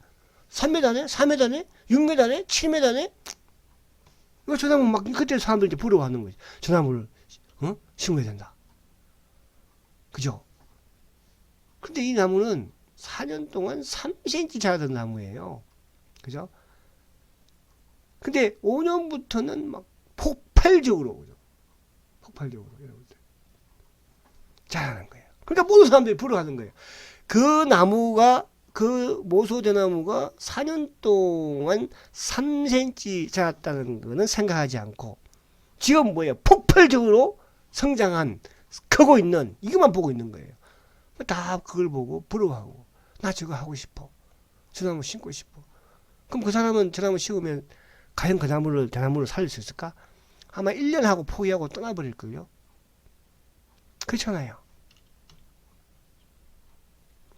3m네? 4m네? 6m네? 7m네? 이거 저 나무 막, 그때 사람들 이제 부러워하는 거지. 저 나무를, 심어야 된다. 그죠? 근데 이 나무는 4년 동안 3cm 자라던 나무예요. 그죠? 근데 5년부터는 막 폭발적으로 그죠? 폭발적으로 여러분들 자라는 거예요. 그러니까 모든 사람들이 부러워하는 거예요. 그 나무가 그 모소대나무가 4년 동안 3cm 자랐다는 거는 생각하지 않고 지금 뭐예요? 폭발적으로 성장한 크고 있는 이것만 보고 있는 거예요. 다 그걸 보고 부러워하고 나 저거 하고 싶어. 저 나무 심고 싶어. 그럼 그 사람은 저 나무 심으면 과연 그 대나무를 살릴 수 있을까? 아마 1년 하고 포기하고 떠나버릴걸요? 그렇잖아요.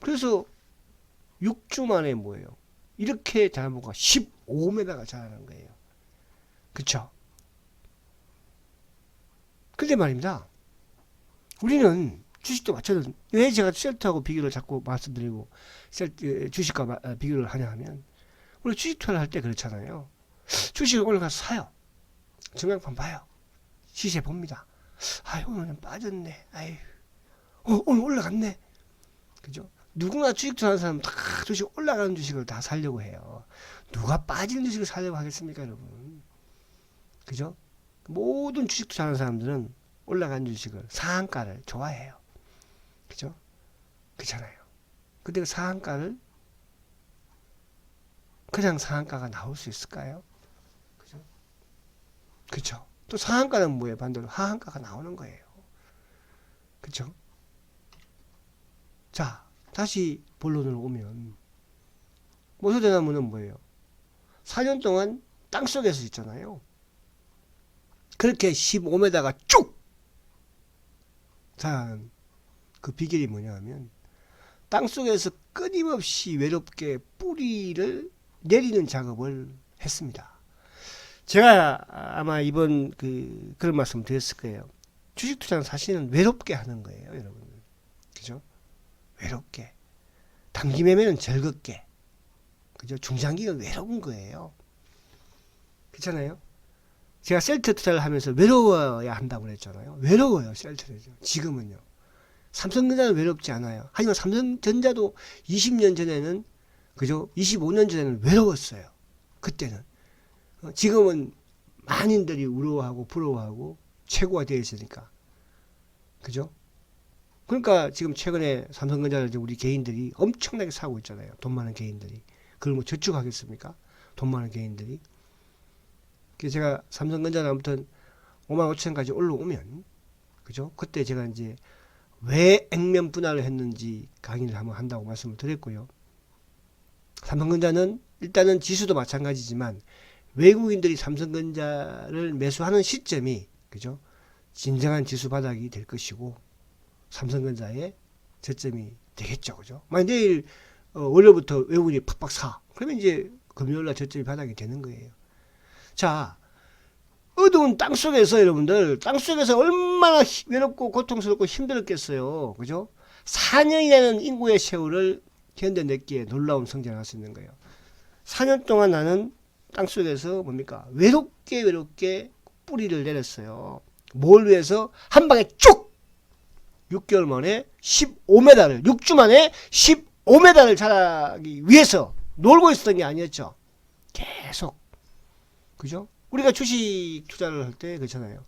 그래서 6주 만에 뭐예요? 이렇게 대나무가 15m가 자라는 거예요. 그쵸? 근데 말입니다. 우리는 주식도 마찬가지로 왜 제가 셀트하고 비교를 자꾸 말씀드리고 주식과 비교를 하냐 하면 우리 주식 투자를 할 때 그렇잖아요. 주식을 올라가서 사요. 증강판 봐요. 시세 봅니다. 아유, 오늘은 빠졌네. 아유, 오늘 올라갔네. 그죠? 누구나 주식 투자하는 사람은 다 주식 올라가는 주식을 다 사려고 해요. 누가 빠지는 주식을 사려고 하겠습니까, 여러분? 그죠? 모든 주식 투자하는 사람들은 올라간 주식을, 상한가를 좋아해요. 그죠? 그렇잖아요. 근데 그 상한가를 그냥 상한가가 나올 수 있을까요? 그죠? 그쵸? 또 상한가는 뭐예요? 반대로 하한가가 나오는 거예요. 그쵸? 자, 다시 본론으로 오면 모소대나무는 뭐예요? 4년 동안 땅속에서 있잖아요. 그렇게 15m가 쭉 자라는 그 비결이 뭐냐 하면 땅속에서 끊임없이 외롭게 뿌리를 내리는 작업을 했습니다. 제가 아마 이번 그런 말씀 드렸을 거예요. 주식 투자는 사실은 외롭게 하는 거예요, 여러분. 그죠? 외롭게. 단기 매매는 즐겁게. 그죠? 중장기는 외로운 거예요. 그렇잖아요? 제가 셀트 투자를 하면서 외로워야 한다고 그랬잖아요. 외로워요, 셀트는. 지금은요. 삼성전자는 외롭지 않아요. 하지만 삼성전자도 20년 전에는, 그죠? 25년 전에는 외로웠어요. 그때는. 지금은 많이들이 우러워하고 부러워하고 최고가 되어 있으니까. 그죠? 그러니까 지금 최근에 삼성전자를 우리 개인들이 엄청나게 사고 있잖아요. 돈 많은 개인들이. 그걸 뭐 저축하겠습니까? 돈 많은 개인들이. 그래서 제가 삼성전자는 아무튼 5만 5천까지 올라오면, 그죠? 그때 제가 이제 왜 액면 분할을 했는지 강의를 한번 한다고 말씀을 드렸고요. 삼성전자는 일단은 지수도 마찬가지지만 외국인들이 삼성전자를 매수하는 시점이, 그죠? 진정한 지수 바닥이 될 것이고 삼성전자의 저점이 되겠죠, 그죠? 만약 내일 월요일부터 외국인이 팍팍 사, 그러면 이제 금요일날 저점이 바닥이 되는 거예요. 자, 어두운 땅 속에서 여러분들, 땅 속에서 얼마나 외롭고 고통스럽고 힘들었겠어요, 그죠? 4년이라는 인구의 세월을 견뎌냈기에 놀라운 성장을 할 수 있는 거예요. 4년 동안 나는 땅속에서 뭡니까? 외롭게 뿌리를 내렸어요. 뭘 위해서? 한 방에 쭉! 6개월 만에 15m를, 6주 만에 15m를 자라기 위해서 놀고 있었던 게 아니었죠. 계속. 그죠? 우리가 주식 투자를 할 때 그렇잖아요.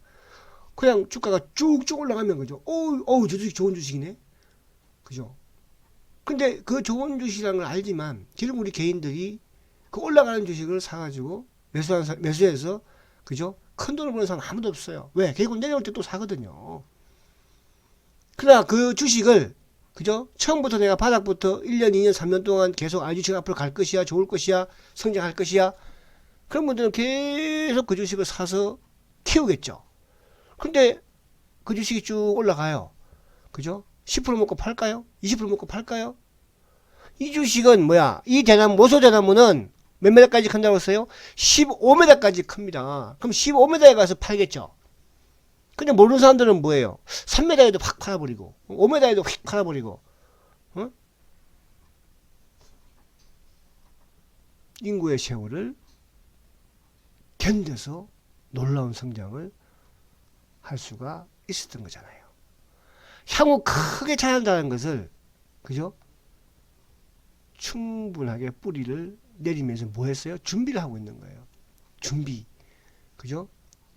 그냥 주가가 쭉쭉 올라가면, 그죠? 어우, 저 주식 좋은 주식이네? 그죠? 근데 그 좋은 주식이라는 걸 알지만, 지금 우리 개인들이 그 올라가는 주식을 사가지고 매수해서, 그죠? 큰 돈을 버는 사람 아무도 없어요. 왜? 결국 내려올 때 또 사거든요. 그러나 그 주식을, 그죠? 처음부터 내가 바닥부터 1년, 2년, 3년 동안 계속 주식 앞으로 갈 것이야, 좋을 것이야, 성장할 것이야. 그런 분들은 계속 그 주식을 사서 키우겠죠. 근데 그 주식이 쭉 올라가요. 그죠? 10% 먹고 팔까요? 20% 먹고 팔까요? 이 주식은 뭐야? 이 대나무, 모소대나무는 몇 메다까지 큰다고 했어요? 15m까지 큽니다. 그럼 15m에 가서 팔겠죠. 근데 모르는 사람들은 뭐예요? 3m에도 확 팔아버리고 5m에도 휙 팔아버리고, 어? 인구의 세월을 견뎌서 놀라운 성장을 할 수가 있었던 거잖아요. 향후 크게 자란다는 것을, 그죠? 충분하게 뿌리를 내리면서 뭐 했어요? 준비를 하고 있는 거예요. 준비. 그죠?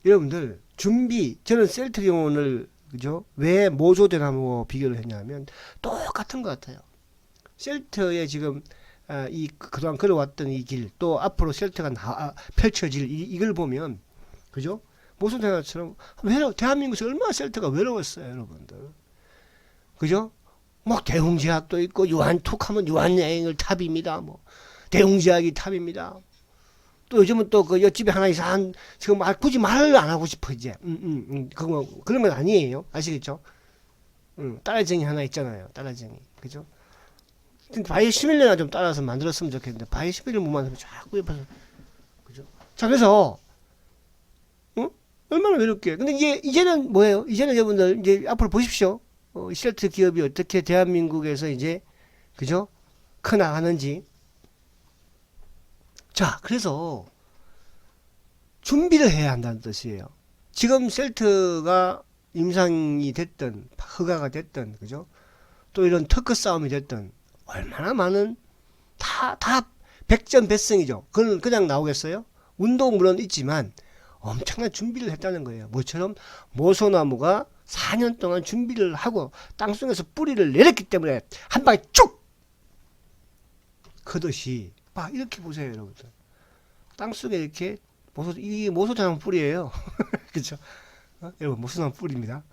여러분들, 준비. 저는 셀트리온을, 그죠? 왜 모소대나무와 비교를 했냐면 똑같은 것 같아요. 셀트의 지금 그동안 걸어왔던 이 길, 또 앞으로 셀트가 펼쳐질 이걸 보면, 그죠? 모소대나무처럼 대한민국에서 얼마나 셀트가 외로웠어요, 여러분들. 그죠? 막 대웅제약도 있고, 유한톡 하면 유한여행을 탑입니다. 뭐 대웅제약이 탑입니다. 또 요즘은 또 그 옆집에 하나 이상한, 지금 굳이 말을 안 하고 싶어 이제. 그런 건 아니에요. 아시겠죠? 따라쟁이 하나 있잖아요. 따라쟁이, 그죠? 바이 시밀러나 좀 따라서 만들었으면 좋겠는데 바이 시밀러 못 만들면 자꾸 옆에서, 그죠? 자, 그래서 얼마나 외롭게. 근데 이제는 뭐예요? 이제는 여러분들 이제 앞으로 보십시오. 셀트 기업이 어떻게 대한민국에서 이제, 그죠? 커 나가는지. 자, 그래서 준비를 해야 한다는 뜻이에요. 지금 셀트가 임상이 됐든 허가가 됐든, 그죠? 또 이런 특허 싸움이 됐든 얼마나 많은 다 백전백승이죠. 그건 그냥 나오겠어요? 운도 물론 있지만 엄청난 준비를 했다는 거예요. 뭐처럼 모소나무가 4년 동안 준비를 하고 땅속에서 뿌리를 내렸기 때문에 한 방에 쭉 그듯이 이렇게 보세요, 여러분들. 땅속에 이렇게 이게 모소나무 뿌리예요. 그렇죠? 여러분, 모소나무 뿌리입니다.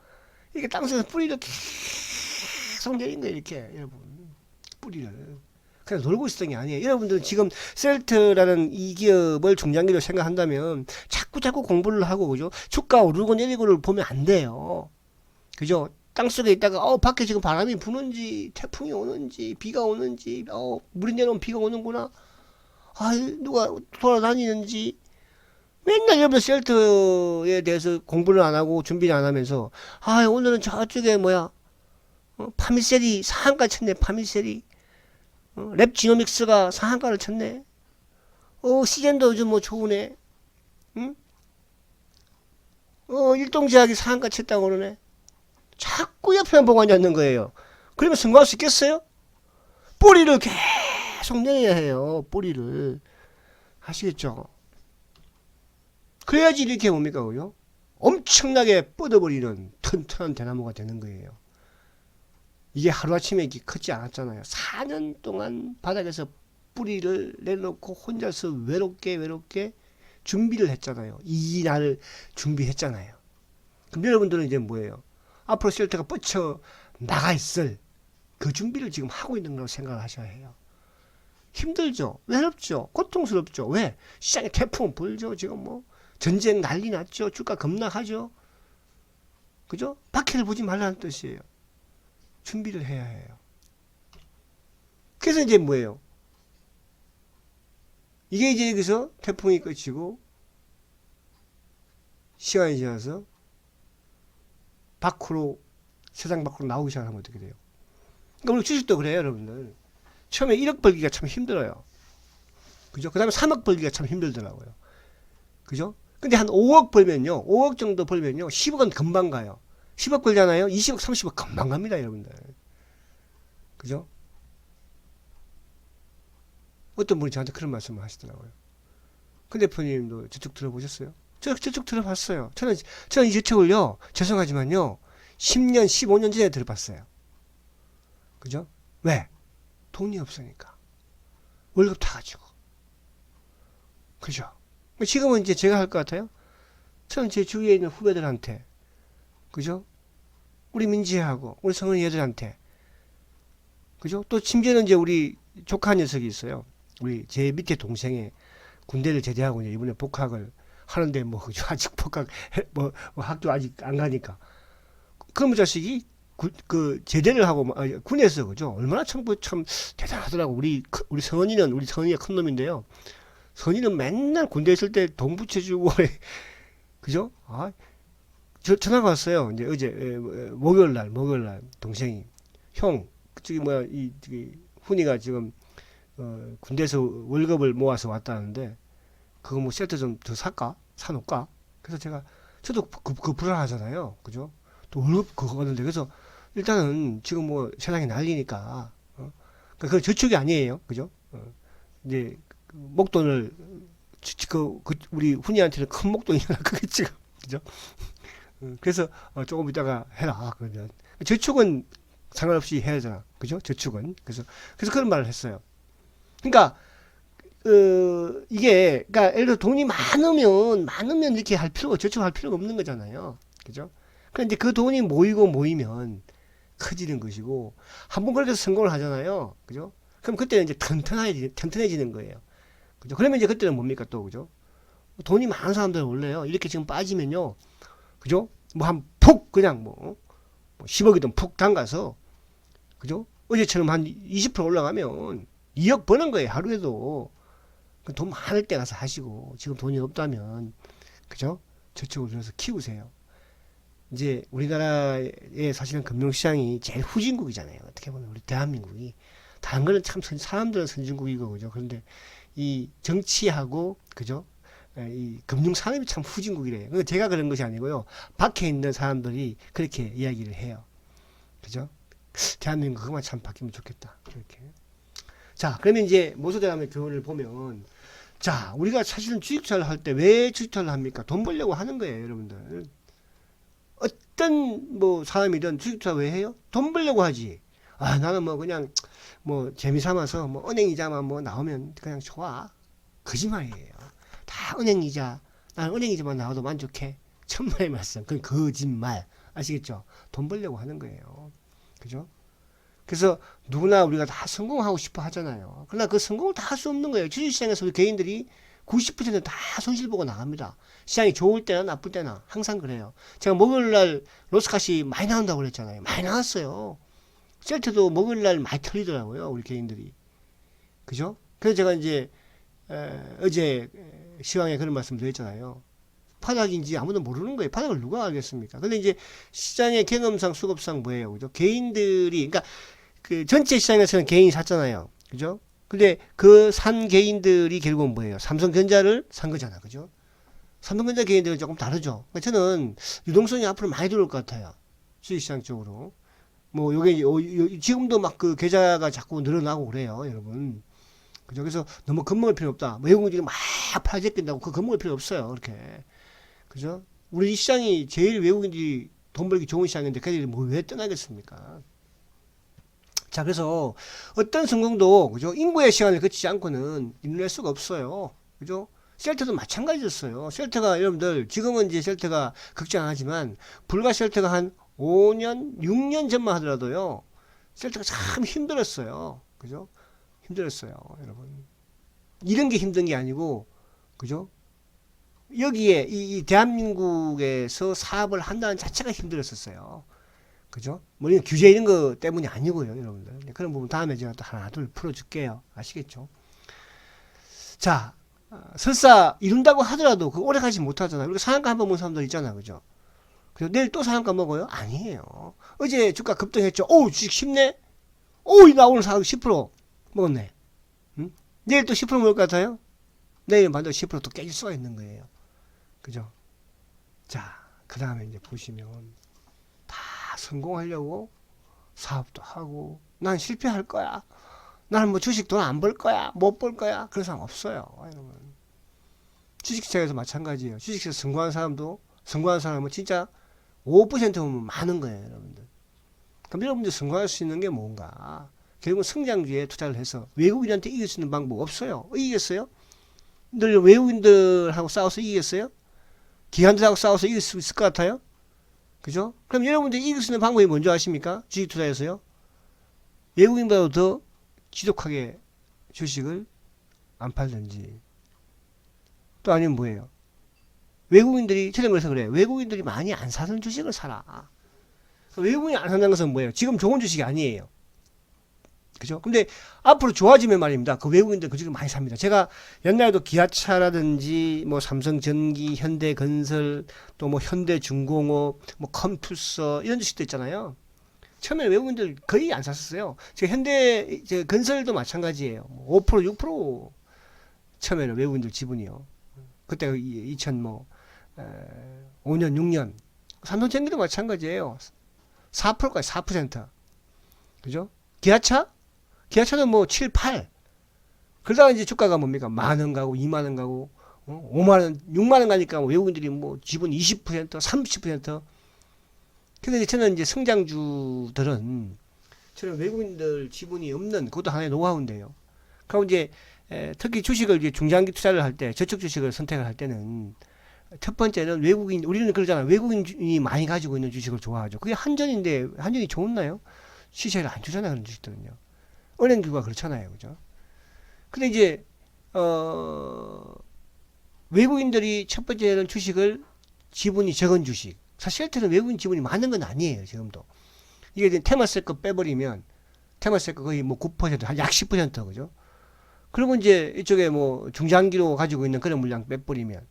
이게 땅속에서 뿌리를 계속 내린 거예요, 이렇게. 여러분, 뿌리를. 그냥 놀고 있었던 게 아니에요. 여러분들은 지금 셀트라는 이 기업을 중장기로 생각한다면 자꾸 공부를 하고, 그죠? 주가 오르고 내리고를 보면 안 돼요. 그죠? 땅속에 있다가 밖에 지금 바람이 부는지 태풍이 오는지 비가 오는지 물이 내려오면 비가 오는구나, 누가 돌아다니는지, 맨날 여러분 셀트에 대해서 공부를 안 하고 준비를 안 하면서 오늘은 저쪽에 파미셀이 상한가 쳤네. 파미셀이 랩지노믹스가 상한가를 쳤네. 시젠도 요즘 좋으네. 응? 일동제약이 상한가 쳤다고 그러네. 자꾸 옆에만 보고 앉아있는 거예요. 그러면 성공할 수 있겠어요? 뿌리를 계속 내야 해요. 뿌리를. 아시겠죠? 그래야지 이렇게 뭡니까, 그죠? 엄청나게 뻗어버리는 튼튼한 대나무가 되는 거예요. 이게 하루아침에 이렇게 크지 않았잖아요. 4년 동안 바닥에서 뿌리를 내놓고 혼자서 외롭게 준비를 했잖아요. 이 날을 준비했잖아요. 그럼 여러분들은 이제 뭐예요? 앞으로 셀트가 뻗쳐 나가 있을 그 준비를 지금 하고 있는 거라고 생각을 하셔야 해요. 힘들죠? 외롭죠? 고통스럽죠? 왜? 시장에 태풍 불죠? 지금 전쟁 난리 났죠? 주가 급락하죠? 그죠? 박해를 보지 말라는 뜻이에요. 준비를 해야 해요. 그래서 이제 뭐예요? 이게 이제 여기서 태풍이 끝이고 시간이 지나서 세상 밖으로 나오기 시작하면 어떻게 돼요? 그러니까 우리 주식도 그래요, 여러분들. 처음에 1억 벌기가 참 힘들어요. 그죠? 그 다음에 3억 벌기가 참 힘들더라고요. 그죠? 근데 한 5억 벌면요, 5억 정도 벌면요, 10억은 금방 가요. 10억 벌잖아요? 20억, 30억 금방 갑니다, 여러분들. 그죠? 어떤 분이 저한테 그런 말씀을 하시더라고요. 근 대표님도 저쪽 들어보셨어요? 저쪽 들어봤어요. 저는 이 저쪽을요, 죄송하지만요, 10년, 15년 전에 들어봤어요. 그죠? 왜? 돈이 없으니까. 월급 타가지고. 그죠? 지금은 이제 제가 할 것 같아요? 저는 제 주위에 있는 후배들한테, 그죠? 우리 민지하고, 우리 성은이 애들한테, 그죠? 또 심지어는 이제 우리 조카 녀석이 있어요. 우리 제 밑에 동생이 군대를 제대하고 이제 이번에 복학을 하는데 그죠? 아직 학교 아직 안 가니까. 그런 자식이 제대를 하고 군에서, 그죠? 얼마나 참 대단하더라고. 우리 성은이가 큰 놈인데요. 선이는 맨날 군대 있을 때 돈 붙여주고 그죠? 저 전화가 왔어요. 이제 어제 목요일 날 동생이 형 저기 훈이가 지금 군대에서 월급을 모아서 왔다는데 그거 세트 좀 더 사놓을까? 그래서 저도 그 불안하잖아요. 그죠? 또 월급 그거 받는데 그래서 일단은 지금 세상이 난리니까 그건 저축이 아니에요. 그죠? 이제 목돈을 우리 훈이한테는 큰 목돈이잖아. 그게 지금 그죠? 그래서 조금 이따가 해라. 그러면 저축은 상관없이 해야 되잖아. 그죠? 저축은 그래서 그런 말을 했어요. 그러니까 이게 그러니까 예를 들어 돈이 많으면 이렇게 할 필요가 저축할 필요가 없는 거잖아요. 그죠? 그런데 그 돈이 모이면 커지는 것이고 한번 그래도 성공을 하잖아요. 그죠? 그럼 그때는 이제 튼튼해지는 거예요. 그죠? 그러면 이제 그때는 뭡니까 또, 그죠? 돈이 많은 사람들은 원래요, 이렇게 지금 빠지면요, 그죠? 그냥 10억이든 푹 담가서, 그죠? 어제처럼 한 20% 올라가면 2억 버는 거예요, 하루에도. 돈 많을 때 가서 하시고, 지금 돈이 없다면, 그죠? 저축을 들여서 키우세요. 이제 우리나라의 사실은 금융시장이 제일 후진국이잖아요. 어떻게 보면 우리 대한민국이. 다른 거는 참 사람들은 선진국이고, 그죠? 그런데 이 정치하고, 그죠? 이 금융산업이 참 후진국이래요. 제가 그런 것이 아니고요. 밖에 있는 사람들이 그렇게 이야기를 해요. 그죠? 대한민국 그것만 참 바뀌면 좋겠다. 그렇게. 자, 그러면 이제 모소대남의 교훈을 보면, 자, 우리가 사실은 주식투자를 할 때 왜 주식투자를 합니까? 돈 벌려고 하는 거예요, 여러분들. 어떤 뭐 사람이든 주식투자 왜 해요? 돈 벌려고 하지. 아, 나는 뭐 그냥 뭐 재미 삼아서 뭐 은행이자만 뭐 나오면 그냥 좋아. 거짓말이에요. 다 은행이자, 나는 은행이자만 나와도 만족해. 천만의 말씀. 그건 거짓말. 아시겠죠? 돈 벌려고 하는 거예요. 그죠? 그래서 누구나 우리가 다 성공하고 싶어 하잖아요. 그러나 그 성공을 다 할 수 없는 거예요. 주식시장에서 우리 개인들이 90%는 다 손실 보고 나갑니다. 시장이 좋을 때나 나쁠 때나 항상 그래요. 제가 목요일날 로스카시 많이 나온다고 그랬잖아요. 많이 나왔어요. 셀트도 목요일날 많이 털리더라고요. 우리 개인들이. 그죠? 그래서 제가 이제 어제 시황에 그런 말씀 드렸잖아요. 바닥인지 아무도 모르는 거예요. 바닥을 누가 알겠습니까? 근데 이제 시장의 경험상 수급상 뭐예요? 그죠? 개인들이, 그러니까 그 전체 시장에서는 개인이 샀잖아요. 그죠? 근데 그 산 개인들이 결국은 뭐예요? 삼성전자를 산 거잖아. 그죠? 삼성전자 개인들은 조금 다르죠. 그러니까 저는 유동성이 앞으로 많이 들어올 것 같아요. 주식시장 쪽으로. 뭐, 요게, 지금도 막 그 계좌가 자꾸 늘어나고 그래요. 여러분. 그죠? 그래서 너무 겁먹을 필요 없다. 뭐 외국인들이 막 팔아제낀다고 그 겁먹을 필요 없어요. 그렇게. 그죠? 우리 이 시장이 제일 외국인들이 돈 벌기 좋은 시장인데 걔들이 뭐 왜 떠나겠습니까? 자, 그래서 어떤 성공도, 그죠? 인구의 시간을 거치지 않고는 이룰 수가 없어요. 그죠? 셀트도 마찬가지였어요. 셀트가 여러분들, 지금은 이제 셀트가 걱정하지만, 불과 셀트가 한 5년, 6년 전만 하더라도요, 셀트가 참 힘들었어요. 그죠? 힘들었어요, 여러분. 이런 게 힘든 게 아니고, 그죠? 여기에, 이 대한민국에서 사업을 한다는 자체가 힘들었었어요. 그죠? 뭐 이런 규제 이런 거 때문이 아니고요, 여러분들. 그런 부분 다음에 제가 또 하나 둘 풀어줄게요. 아시겠죠? 자, 설사 이룬다고 하더라도 그 오래 가지 못하잖아요. 우리가 상한가 한번 본 사람들 있잖아, 그죠? 그래서 내일 또 상한가 먹어요? 아니에요. 어제 주가 급등했죠. 오, 주식 10네? 오, 나 오늘 10% 먹었네. 응? 내일 또 10% 먹을 것 같아요? 내일은 반대로 10%또 깨질 수가 있는 거예요. 그죠? 자, 그 다음에 이제 보시면 다 성공하려고 사업도 하고 난 실패할 거야. 나는 뭐 주식 돈 안 벌 거야. 못 벌 거야. 그런 사람 없어요. 여러분. 주식시장에서 마찬가지예요. 주식시장에서 성공한 사람은 진짜 5%면 많은 거예요. 여러분들. 그럼 여러분들 성공할 수 있는 게 뭔가? 결국은 성장주에 투자를 해서 외국인한테 이길 수 있는 방법 없어요. 이기겠어요? 늘 외국인들하고 싸워서 이기겠어요? 기관들하고 싸워서 이길 수 있을 것 같아요? 그죠? 그럼 여러분들이 이길 수 있는 방법이 뭔지 아십니까? 주식 투자에서요. 외국인보다 더 지독하게 주식을 안 팔든지. 또 아니면 뭐예요? 외국인들이, 처음에 그래서 그래요. 외국인들이 많이 안 사는 주식을 사라. 외국인이 안 산다는 것은 뭐예요? 지금 좋은 주식이 아니에요. 그죠? 근데 앞으로 좋아지면 말입니다. 그 외국인들 그 주식을 많이 삽니다. 제가 옛날에도 기아차라든지 뭐 삼성전기, 현대건설, 또 뭐 현대중공업, 뭐 컴투서 이런 주식도 있잖아요. 처음에 외국인들 거의 안 샀었어요. 제가 건설도 마찬가지예요. 5%, 6% 처음에는 외국인들 지분이요. 그때 2005년, 6년. 삼성전기도 마찬가지예요. 4%까지 4%. 그죠? 기아차는 뭐 7, 8. 그러다가 이제 주가가 뭡니까? 만원 가고, 2만원 가고, 5만원, 6만원 가니까 외국인들이 뭐 지분 20%, 30%. 근데 저는 이제 성장주들은 저는 외국인들 지분이 없는 그것도 하나의 노하우인데요. 그럼 이제 특히 주식을 이제 중장기 투자를 할 때, 저축 주식을 선택을 할 때는 첫 번째는 우리는 그러잖아요. 외국인이 많이 가지고 있는 주식을 좋아하죠. 그게 한전인데, 한전이 좋나요? 시세를 안 주잖아요, 그런 주식들은요. 은행주가 그렇잖아요, 그죠? 근데 이제, 외국인들이 첫 번째는 주식을 지분이 적은 주식. 사실 셀트는 외국인 지분이 많은 건 아니에요, 지금도. 이게 테마세권 빼버리면, 테마세권 거의 뭐 9%, 한 약 10%, 그죠? 그리고 이제 이쪽에 뭐 중장기로 가지고 있는 그런 물량 빼버리면,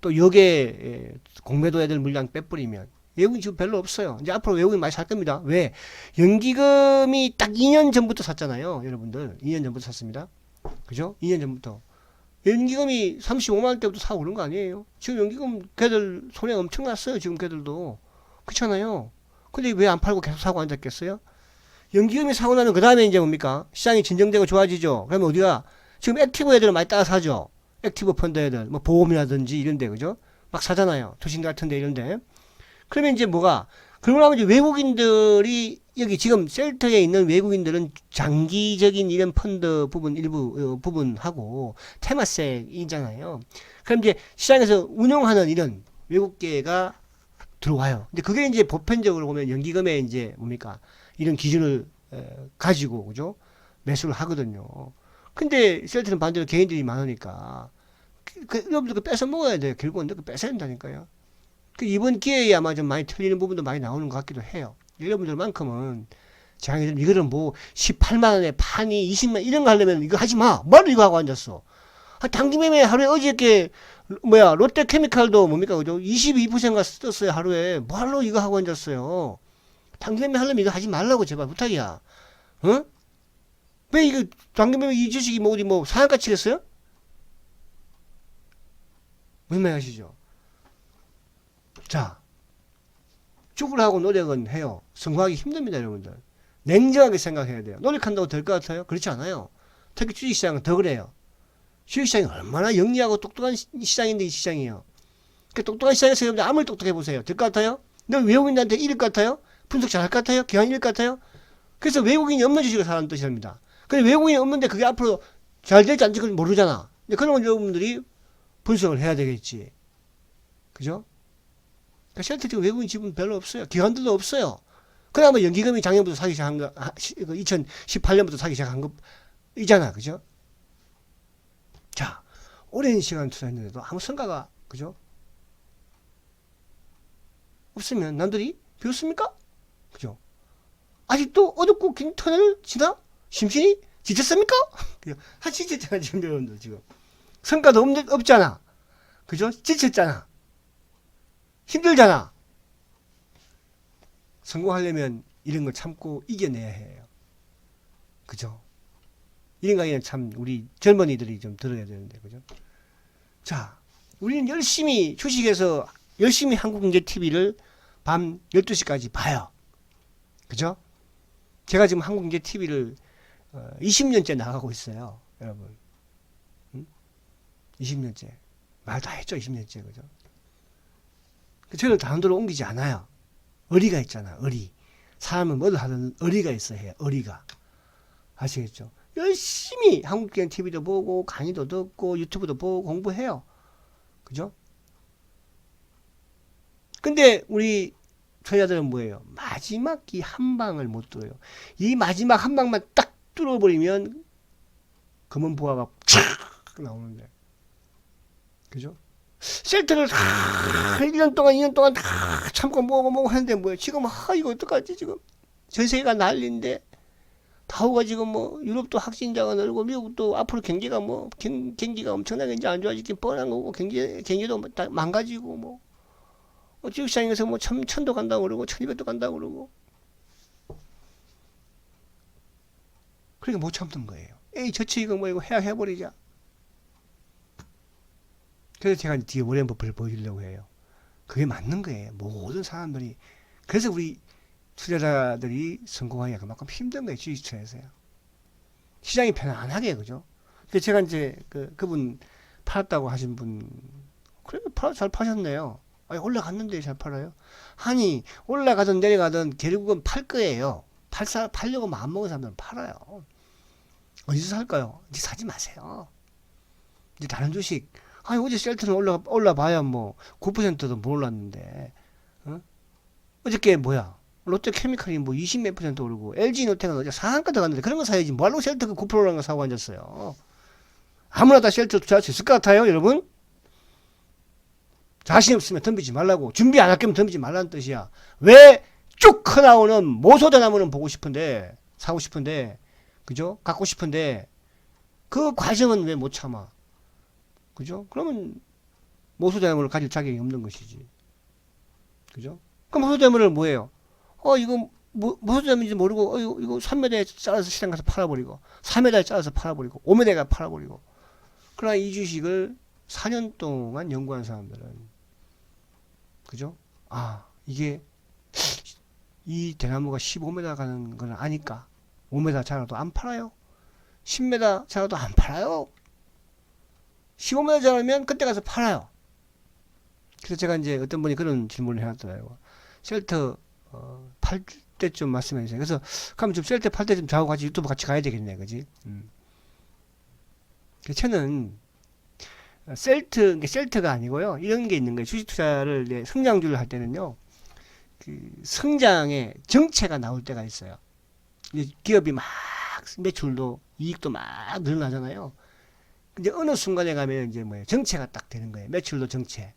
또 여기에 공매도 애들 물량 빼버리면, 외국인 지금 별로 없어요. 이제 앞으로 외국인 많이 살 겁니다. 왜? 연기금이 딱 2년 전부터 샀잖아요. 여러분들. 2년 전부터 샀습니다. 그죠? 2년 전부터. 연기금이 35만원 때부터 사고 그런 거 아니에요? 지금 연기금 걔들 손해 엄청 났어요. 지금 걔들도. 그렇잖아요. 근데 왜 안 팔고 계속 사고 앉았겠어요? 연기금이 사고 나면 그 다음에 이제 뭡니까? 시장이 진정되고 좋아지죠. 그러면 어디가? 지금 액티브 애들은 많이 따라 사죠. 액티브 펀드 애들, 뭐 보험이라든지 이런데, 그죠? 막 사잖아요. 투신 같은데 이런데. 그러면 이제 뭐가? 그러고 나면 이제 외국인들이 여기 지금 셀터에 있는 외국인들은 장기적인 이런 펀드 부분 일부 부분하고 테마색이잖아요. 그럼 이제 시장에서 운용하는 이런 외국계가 들어와요. 근데 그게 이제 보편적으로 보면 연기금에 이제 뭡니까? 이런 기준을 가지고 그죠? 매수를 하거든요. 근데 셀트는 반대로 개인들이 많으니까 여러분들 그 뺏어 먹어야 돼요. 결국은 그 뺏어야 된다니까요. 그 이번 기회에 아마 좀 많이 틀리는 부분도 많이 나오는 것 같기도 해요. 여러분들만큼은 장애들 이거는 뭐 18만 원에 판이 20만 이런 거 하려면 이거 하지 마. 뭐를 이거 하고 앉았어. 당기매매 하루에 어저께 뭐야 롯데케미칼도 뭡니까 그죠? 22%가 썼어요 하루에. 뭐하러 이거 하고 앉았어요. 당기매매 하려면 이거 하지 말라고 제발 부탁이야. 어? 왜 이거 당기매매 이 주식이 뭐 어디 뭐 상한가 치겠어요? 무슨 말 하시죠? 자, 죽으라고 노력은 해요. 성공하기 힘듭니다, 여러분들. 냉정하게 생각해야 돼요. 노력한다고 될 것 같아요? 그렇지 않아요. 특히 주식시장은 더 그래요. 주식시장이 얼마나 영리하고 똑똑한 시장인데 이 시장이에요. 그 똑똑한 시장에서 여러분들 아무리 똑똑해 보세요. 될 것 같아요? 너 외국인한테 이길 것 같아요? 분석 잘할 것 같아요? 기관 이길 것 같아요? 그래서 외국인이 없는 주식을 사라는 뜻입니다. 근데 외국인이 없는데 그게 앞으로 잘 될지 안 될지 모르잖아. 그런 건 여러분들이 분석을 해야 되겠지. 그죠? 그러니까 셀트 지금 외국인 지분 별로 없어요. 기관들도 없어요. 그나마 연기금이 작년부터 사기 시작한 거, 2018년부터 사기 시작한 거이잖아. 그죠? 자, 오랜 시간 투자했는데도 아무 성과가, 그죠? 없으면 남들이 비웃습니까? 그죠? 아직도 어둡고 긴 터널을 지나? 심신이 지쳤습니까? 다 지쳤잖아, 지금 여러분들 지금. 성과도 없잖아. 그죠? 지쳤잖아. 힘들잖아. 성공하려면 이런 걸 참고 이겨내야 해요. 그죠? 이런 강의는 참 우리 젊은이들이 좀 들어야 되는데, 그죠? 자, 우리는 열심히 주식에서 열심히 한국경제TV를 밤 12시까지 봐요. 그죠? 제가 지금 한국경제TV를 20년째 나가고 있어요. 여러분. 20년째. 말 다 했죠, 20년째. 그죠? 저를 다른 데로 옮기지 않아요. 의리가 있잖아, 의리. 사람은 뭐를 하든 의리가 있어야 해요, 의리가. 아시겠죠? 열심히 한국경 TV도 보고, 강의도 듣고, 유튜브도 보고, 공부해요. 그죠? 근데 우리 투자자들은 뭐예요? 마지막 이 한 방을 못 뚫어요. 이 마지막 한 방만 딱 뚫어버리면 검은 보화가 촥 나오는데. 그죠? 셀트를 1년 동안, 2년 동안 다 참고 뭐고 하는데 뭐예요? 지금, 이거 어떡하지, 지금? 전 세계가 난리인데, 다우가 지금 뭐, 유럽도 확진자가 늘고, 미국도 앞으로 경기가 뭐, 경기가 엄청나게 이제 안 좋아지긴 뻔한 거고, 경기도 다 망가지고, 뭐, 주식시장에서 뭐, 1000도 간다고 그러고, 1200도 간다고 그러고. 그러니까 못 참는 거예요. 에이, 저치 이거 뭐, 이거 해버리자. 그래서 제가 뒤에 워렌 버핏을 보여주려고 해요. 그게 맞는 거예요. 모든 사람들이. 그래서 우리 투자자들이 성공하기가 그만큼 힘든 거예요. 주식투자에서요. 시장이 편안하게, 그죠? 그래서 제가 이제 그분 팔았다고 하신 분, 그래, 잘 파셨네요. 아니, 올라갔는데 잘 팔아요? 아니, 올라가든 내려가든 결국은 팔 거예요. 팔려고 마음먹은 사람들은 팔아요. 어디서 살까요? 이제 사지 마세요. 이제 다른 주식, 아니 어제 셀트는 올라봐야 뭐 9%도 못 올랐는데 어저께 뭐야 롯데케미칼이 뭐 20 몇 % 오르고 LG노텍은 어제 상한가 들어갔는데 그런 거 사야지 뭐하러 셀트가 9% 오른 거 사고 앉았어요. 아무나 다 셀트 투자할 수 있을 것 같아요 여러분? 자신 없으면 덤비지 말라고. 준비 안 할 거면 덤비지 말라는 뜻이야. 왜 쭉 커나오는 모소대나무는 보고 싶은데 사고 싶은데 그죠? 갖고 싶은데 그 과정은 왜 못 참아? 그죠? 그러면 모소대나무를 가질 자격이 없는 것이지. 그죠? 그럼 모소대나무를 뭐예요? 이거 모소대나무인지 모르고 이거 3m에 잘라서 시장 가서 팔아버리고 4m에 잘라서 팔아버리고 5m에 가 팔아버리고. 그러나 이 주식을 4년 동안 연구한 사람들은 그죠? 이게 이 대나무가 15m 가는 걸 아니까 5m 자라도 안 팔아요. 10m 자라도 안 팔아요. 15m 자라면 그때 가서 팔아요. 그래서 제가 이제 어떤 분이 그런 질문을 해놨더라고요. 셀터 팔 때쯤 말씀해 주세요. 그래서 그럼 좀 셀터 팔 때쯤 저하고 같이 유튜브 같이 가야 되겠네, 그지? 저는 셀트가 아니고요. 이런 게 있는 거예요. 주식 투자를 성장주를 할 때는요. 그 성장의 정체가 나올 때가 있어요. 기업이 막 매출도 이익도 막 늘어나잖아요. 근데 어느 순간에 가면 이제 뭐예요? 정체가 딱 되는 거예요. 매출도 정체.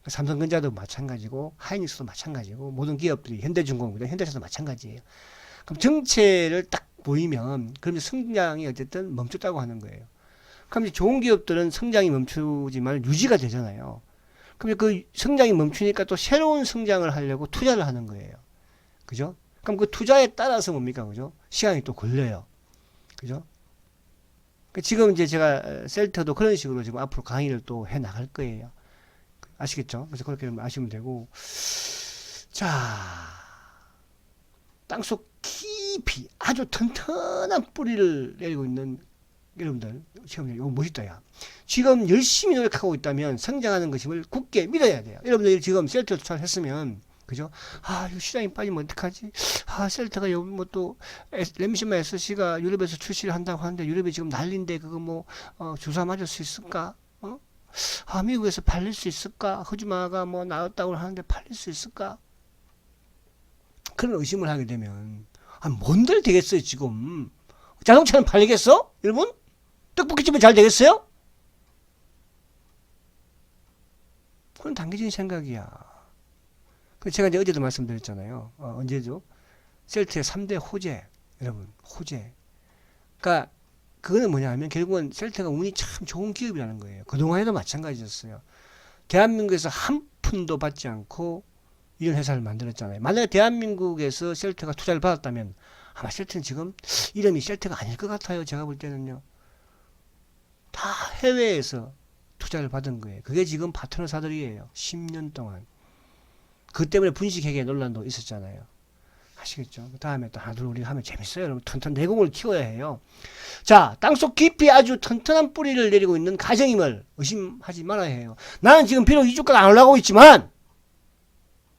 삼성전자도 마찬가지고 하이닉스도 마찬가지고 모든 기업들이 현대중공업이나 현대차도 마찬가지예요. 그럼 정체를 딱 보이면 그러면 성장이 어쨌든 멈췄다고 하는 거예요. 그럼 이제 좋은 기업들은 성장이 멈추지만 유지가 되잖아요. 그럼 그 성장이 멈추니까 또 새로운 성장을 하려고 투자를 하는 거예요. 그죠? 그럼 그 투자에 따라서 뭡니까? 그죠? 시간이 또 걸려요. 그죠? 지금 이제 제가 셀터도 그런 식으로 지금 앞으로 강의를 또 해 나갈 거예요. 아시겠죠? 그래서 그렇게 아시면 되고. 자, 땅속 깊이 아주 튼튼한 뿌리를 내리고 있는 여러분들, 지금 이거 멋있다, 야. 지금 열심히 노력하고 있다면 성장하는 것임을 굳게 믿어야 돼요. 여러분들 지금 셀터 투자를 했으면, 그죠? 아, 이거 시장이 빠지면 어떡하지? 아, 셀터가 여기 뭐 또, 램시마 SC가 유럽에서 출시를 한다고 하는데, 유럽이 지금 난리인데, 그거 뭐, 주사 맞을 수 있을까? 아, 미국에서 팔릴 수 있을까? 허즈마가 뭐 나왔다고 하는데 팔릴 수 있을까? 그런 의심을 하게 되면, 아, 뭔들 되겠어요, 지금? 자동차는 팔리겠어? 여러분? 떡볶이집은 잘 되겠어요? 그건 단기적인 생각이야. 제가 이제 어제도 말씀드렸잖아요. 언제죠? 셀트의 3대 호재. 여러분, 호재. 그러니까, 그거는 뭐냐 하면 결국은 셀트가 운이 참 좋은 기업이라는 거예요. 그동안에도 마찬가지였어요. 대한민국에서 한 푼도 받지 않고 이런 회사를 만들었잖아요. 만약에 대한민국에서 셀트가 투자를 받았다면 아마 셀트는 지금 이름이 셀트가 아닐 것 같아요. 제가 볼 때는요. 다 해외에서 투자를 받은 거예요. 그게 지금 파트너사들이에요. 10년 동안. 그 때문에 분식회계 논란도 있었잖아요. 아시겠죠? 그 다음에 또 하나 둘 우리 하면 재밌어요. 여러분 튼튼 내공을 키워야 해요. 자, 땅속 깊이 아주 튼튼한 뿌리를 내리고 있는 가정임을 의심하지 말아야 해요. 나는 지금 비록 이 주가가 안 올라가고 있지만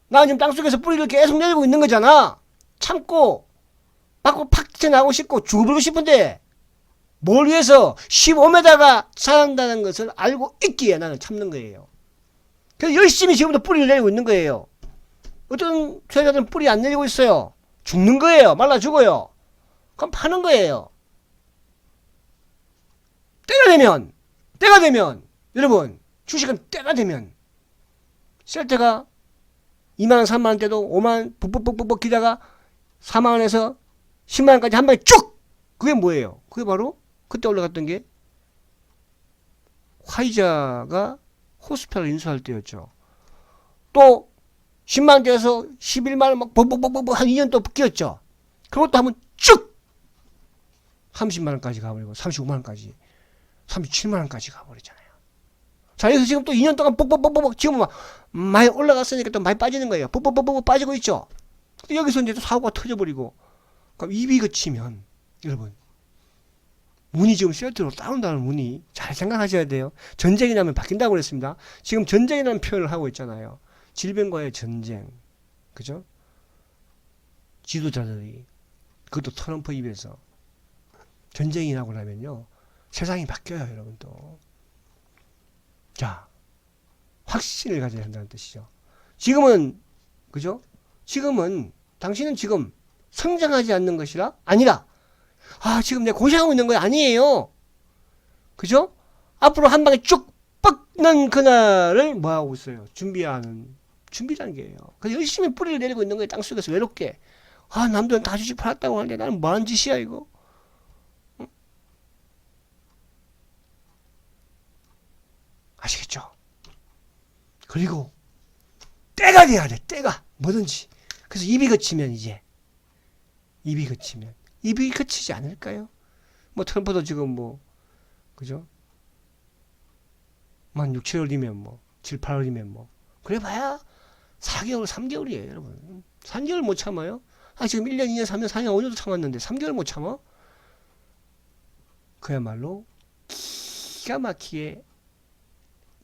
나는 지금 땅속에서 뿌리를 계속 내리고 있는 거잖아. 참고 밖으로 팍 튀어나오고 싶고 죽어버리고 싶은데 뭘 위해서 15m가 자란다는 것을 알고 있기에 나는 참는 거예요. 그래서 열심히 지금도 뿌리를 내리고 있는 거예요. 어떤 투자자들은 뿌리 안 내리고 있어요. 죽는 거예요. 말라 죽어요. 그럼 파는 거예요. 때가 되면, 여러분, 주식은 때가 되면, 셀트가 2만원, 3만원 때도 5만원, 뻑뻑뻑뻑 기다가 4만원에서 10만원까지 한 방에 쭉! 그게 뭐예요? 그게 바로 그때 올라갔던 게 화이자가 호스피탈을 인수할 때였죠. 또 10만원대에서 11만원 막 뻑뻑뻑뻑 한 2년 또 끼었죠. 그것도 한번 쭉 30만원까지 가버리고 35만원까지 37만원까지 가버리잖아요. 자, 여기서 지금 또 2년 동안 뻑뻑뻑뻑 지금 막 많이 올라갔으니까 또 많이 빠지는 거예요. 뻑뻑뻑뻑 빠지고 있죠. 여기서 이제 또 사고가 터져버리고 그럼 입이 그치면 여러분 운이 지금 셀트로 따른다는 운이 잘 생각하셔야 돼요. 전쟁이 나면 바뀐다고 그랬습니다. 지금 전쟁이라는 표현을 하고 있잖아요. 질병과의 전쟁, 그죠? 지도자들이 그것도 트럼프 입에서 전쟁이 나고 나면요 세상이 바뀌어요, 여러분 또. 자, 확신을 가져야 한다는 뜻이죠. 지금은 그죠? 지금은 당신은 지금 성장하지 않는 것이라 아니라 아 지금 내가 고생하고 있는 거 아니에요. 그죠? 앞으로 한 방에 쭉 뻗는 그날을 뭐 하고 있어요? 준비라는 게예요. 그래서 열심히 뿌리를 내리고 있는 거예요. 땅속에서 외롭게. 아 남들은 다 주식 팔았다고 하는데 나는 뭐 하는 짓이야 이거. 응? 아시겠죠? 그리고 때가 돼야 돼. 때가 뭐든지. 그래서 입이 그치면 입이 그치지 않을까요? 뭐 트럼프도 지금 뭐 그죠? 만 6, 7월이면 뭐 7, 8월이면 뭐 그래 봐야 4개월, 3개월이에요, 여러분. 3개월 못 참아요? 지금 1년, 2년, 3년, 4년, 5년도 참았는데 3개월 못 참아? 그야말로 기가 막히게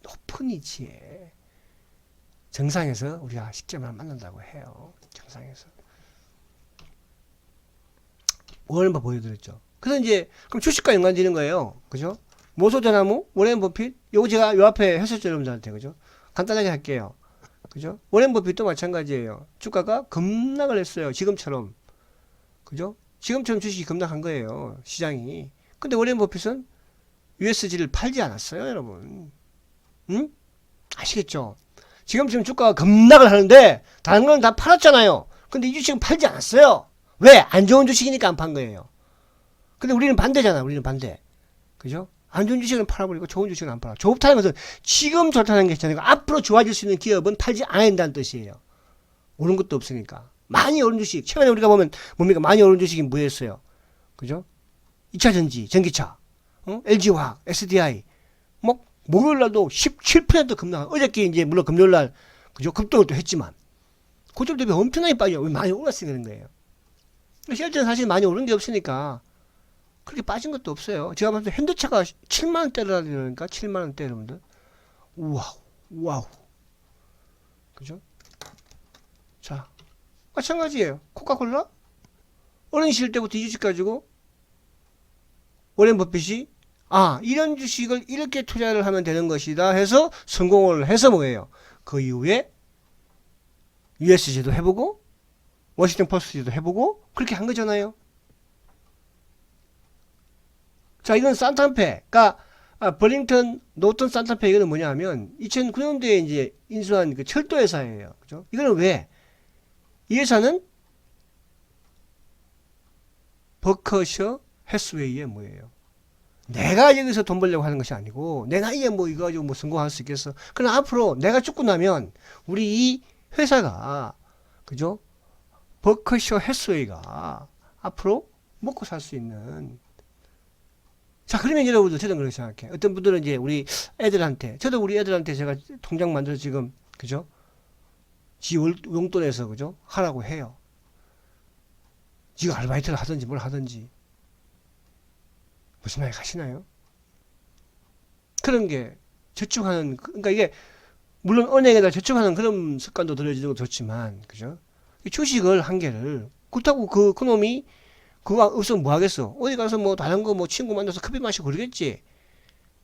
높은 위치에 정상에서 우리가 시점을 만난다고 해요. 정상에서. 오늘 한번 보여드렸죠. 그래서 이제 그럼 주식과 연관되는 거예요. 그죠? 모소대나무, 워렌 버핏, 요거 제가 요 앞에 했었죠, 여러분들한테. 그죠? 간단하게 할게요. 그죠? 워렌 버핏도 마찬가지예요. 주가가 급락을 했어요. 지금처럼. 그죠? 지금처럼 주식이 급락한 거예요. 시장이. 근데 워렌 버핏은 USG를 팔지 않았어요, 여러분. 응? 아시겠죠? 지금 주가가 급락을 하는데 다른 건 다 팔았잖아요. 근데 이 주식은 팔지 않았어요. 왜? 안 좋은 주식이니까 안 판 거예요. 근데 우리는 반대잖아. 우리는 반대. 그죠? 안 좋은 주식은 팔아버리고 좋은 주식은 안 팔아. 좋다는 것은 지금 좋다는 게 아니고 앞으로 좋아질 수 있는 기업은 팔지 않아야 된다는 뜻이에요. 오른 것도 없으니까. 많이 오른 주식. 최근에 우리가 보면 뭡니까? 많이 오른 주식이 뭐였어요? 그죠? 2차전지, 전기차, LG화학, SDI. 뭐 목요일날도 17% 급락. 어저께 이제 물론 금요일날 그죠? 급등을 또 했지만 고점 대비 엄청나게 빠져. 많이 올랐으니까 그런 거예요. 실제는 사실 많이 오른 게 없으니까 그렇게 빠진 것도 없어요. 제가 봤을 때 현대차가 7만원대라니까 7만원대 여러분들. 우와우. 그죠? 자, 마찬가지예요. 코카콜라? 어린 시절 때부터 이 주식 가지고 워렌 버핏이 이런 주식을 이렇게 투자를 하면 되는 것이다 해서 성공을 해서 뭐예요? 그 이후에 USG도 해보고 워싱턴 포스트도 해보고 그렇게 한 거잖아요. 자, 이건 산타페. 그러니까 버링턴 노턴 산타페 이거는 뭐냐 하면 2009년도에 이제 인수한 그 철도 회사예요. 그죠? 이거는 왜? 이 회사는 버커셔 해스웨이의 뭐예요? 내가 여기서 돈 벌려고 하는 것이 아니고 내 나이에 뭐 이거 가지고 뭐 성공할 수 있겠어. 그럼 앞으로 내가 죽고 나면 우리 이 회사가 그죠? 버커셔 해스웨이가 앞으로 먹고 살 수 있는. 자, 그러면 여러분들 저도 그렇게 생각해. 어떤 분들은 이제 우리 애들한테, 저도 우리 애들한테 제가 통장 만들어서 지금 그죠? 지 용돈에서 그죠? 하라고 해요. 지가 아르바이트를 하든지 뭘 하든지. 무슨 말 가시나요? 그런 게 저축하는, 그러니까 이게 물론 은행에다 저축하는 그런 습관도 들여지는 것도 좋지만 그죠? 이 주식을 한 개를 그렇다고 그 놈이 그거 없으면 뭐 하겠어? 어디 가서 뭐 다른 거 뭐 친구 만나서 커피 마시고 그러겠지?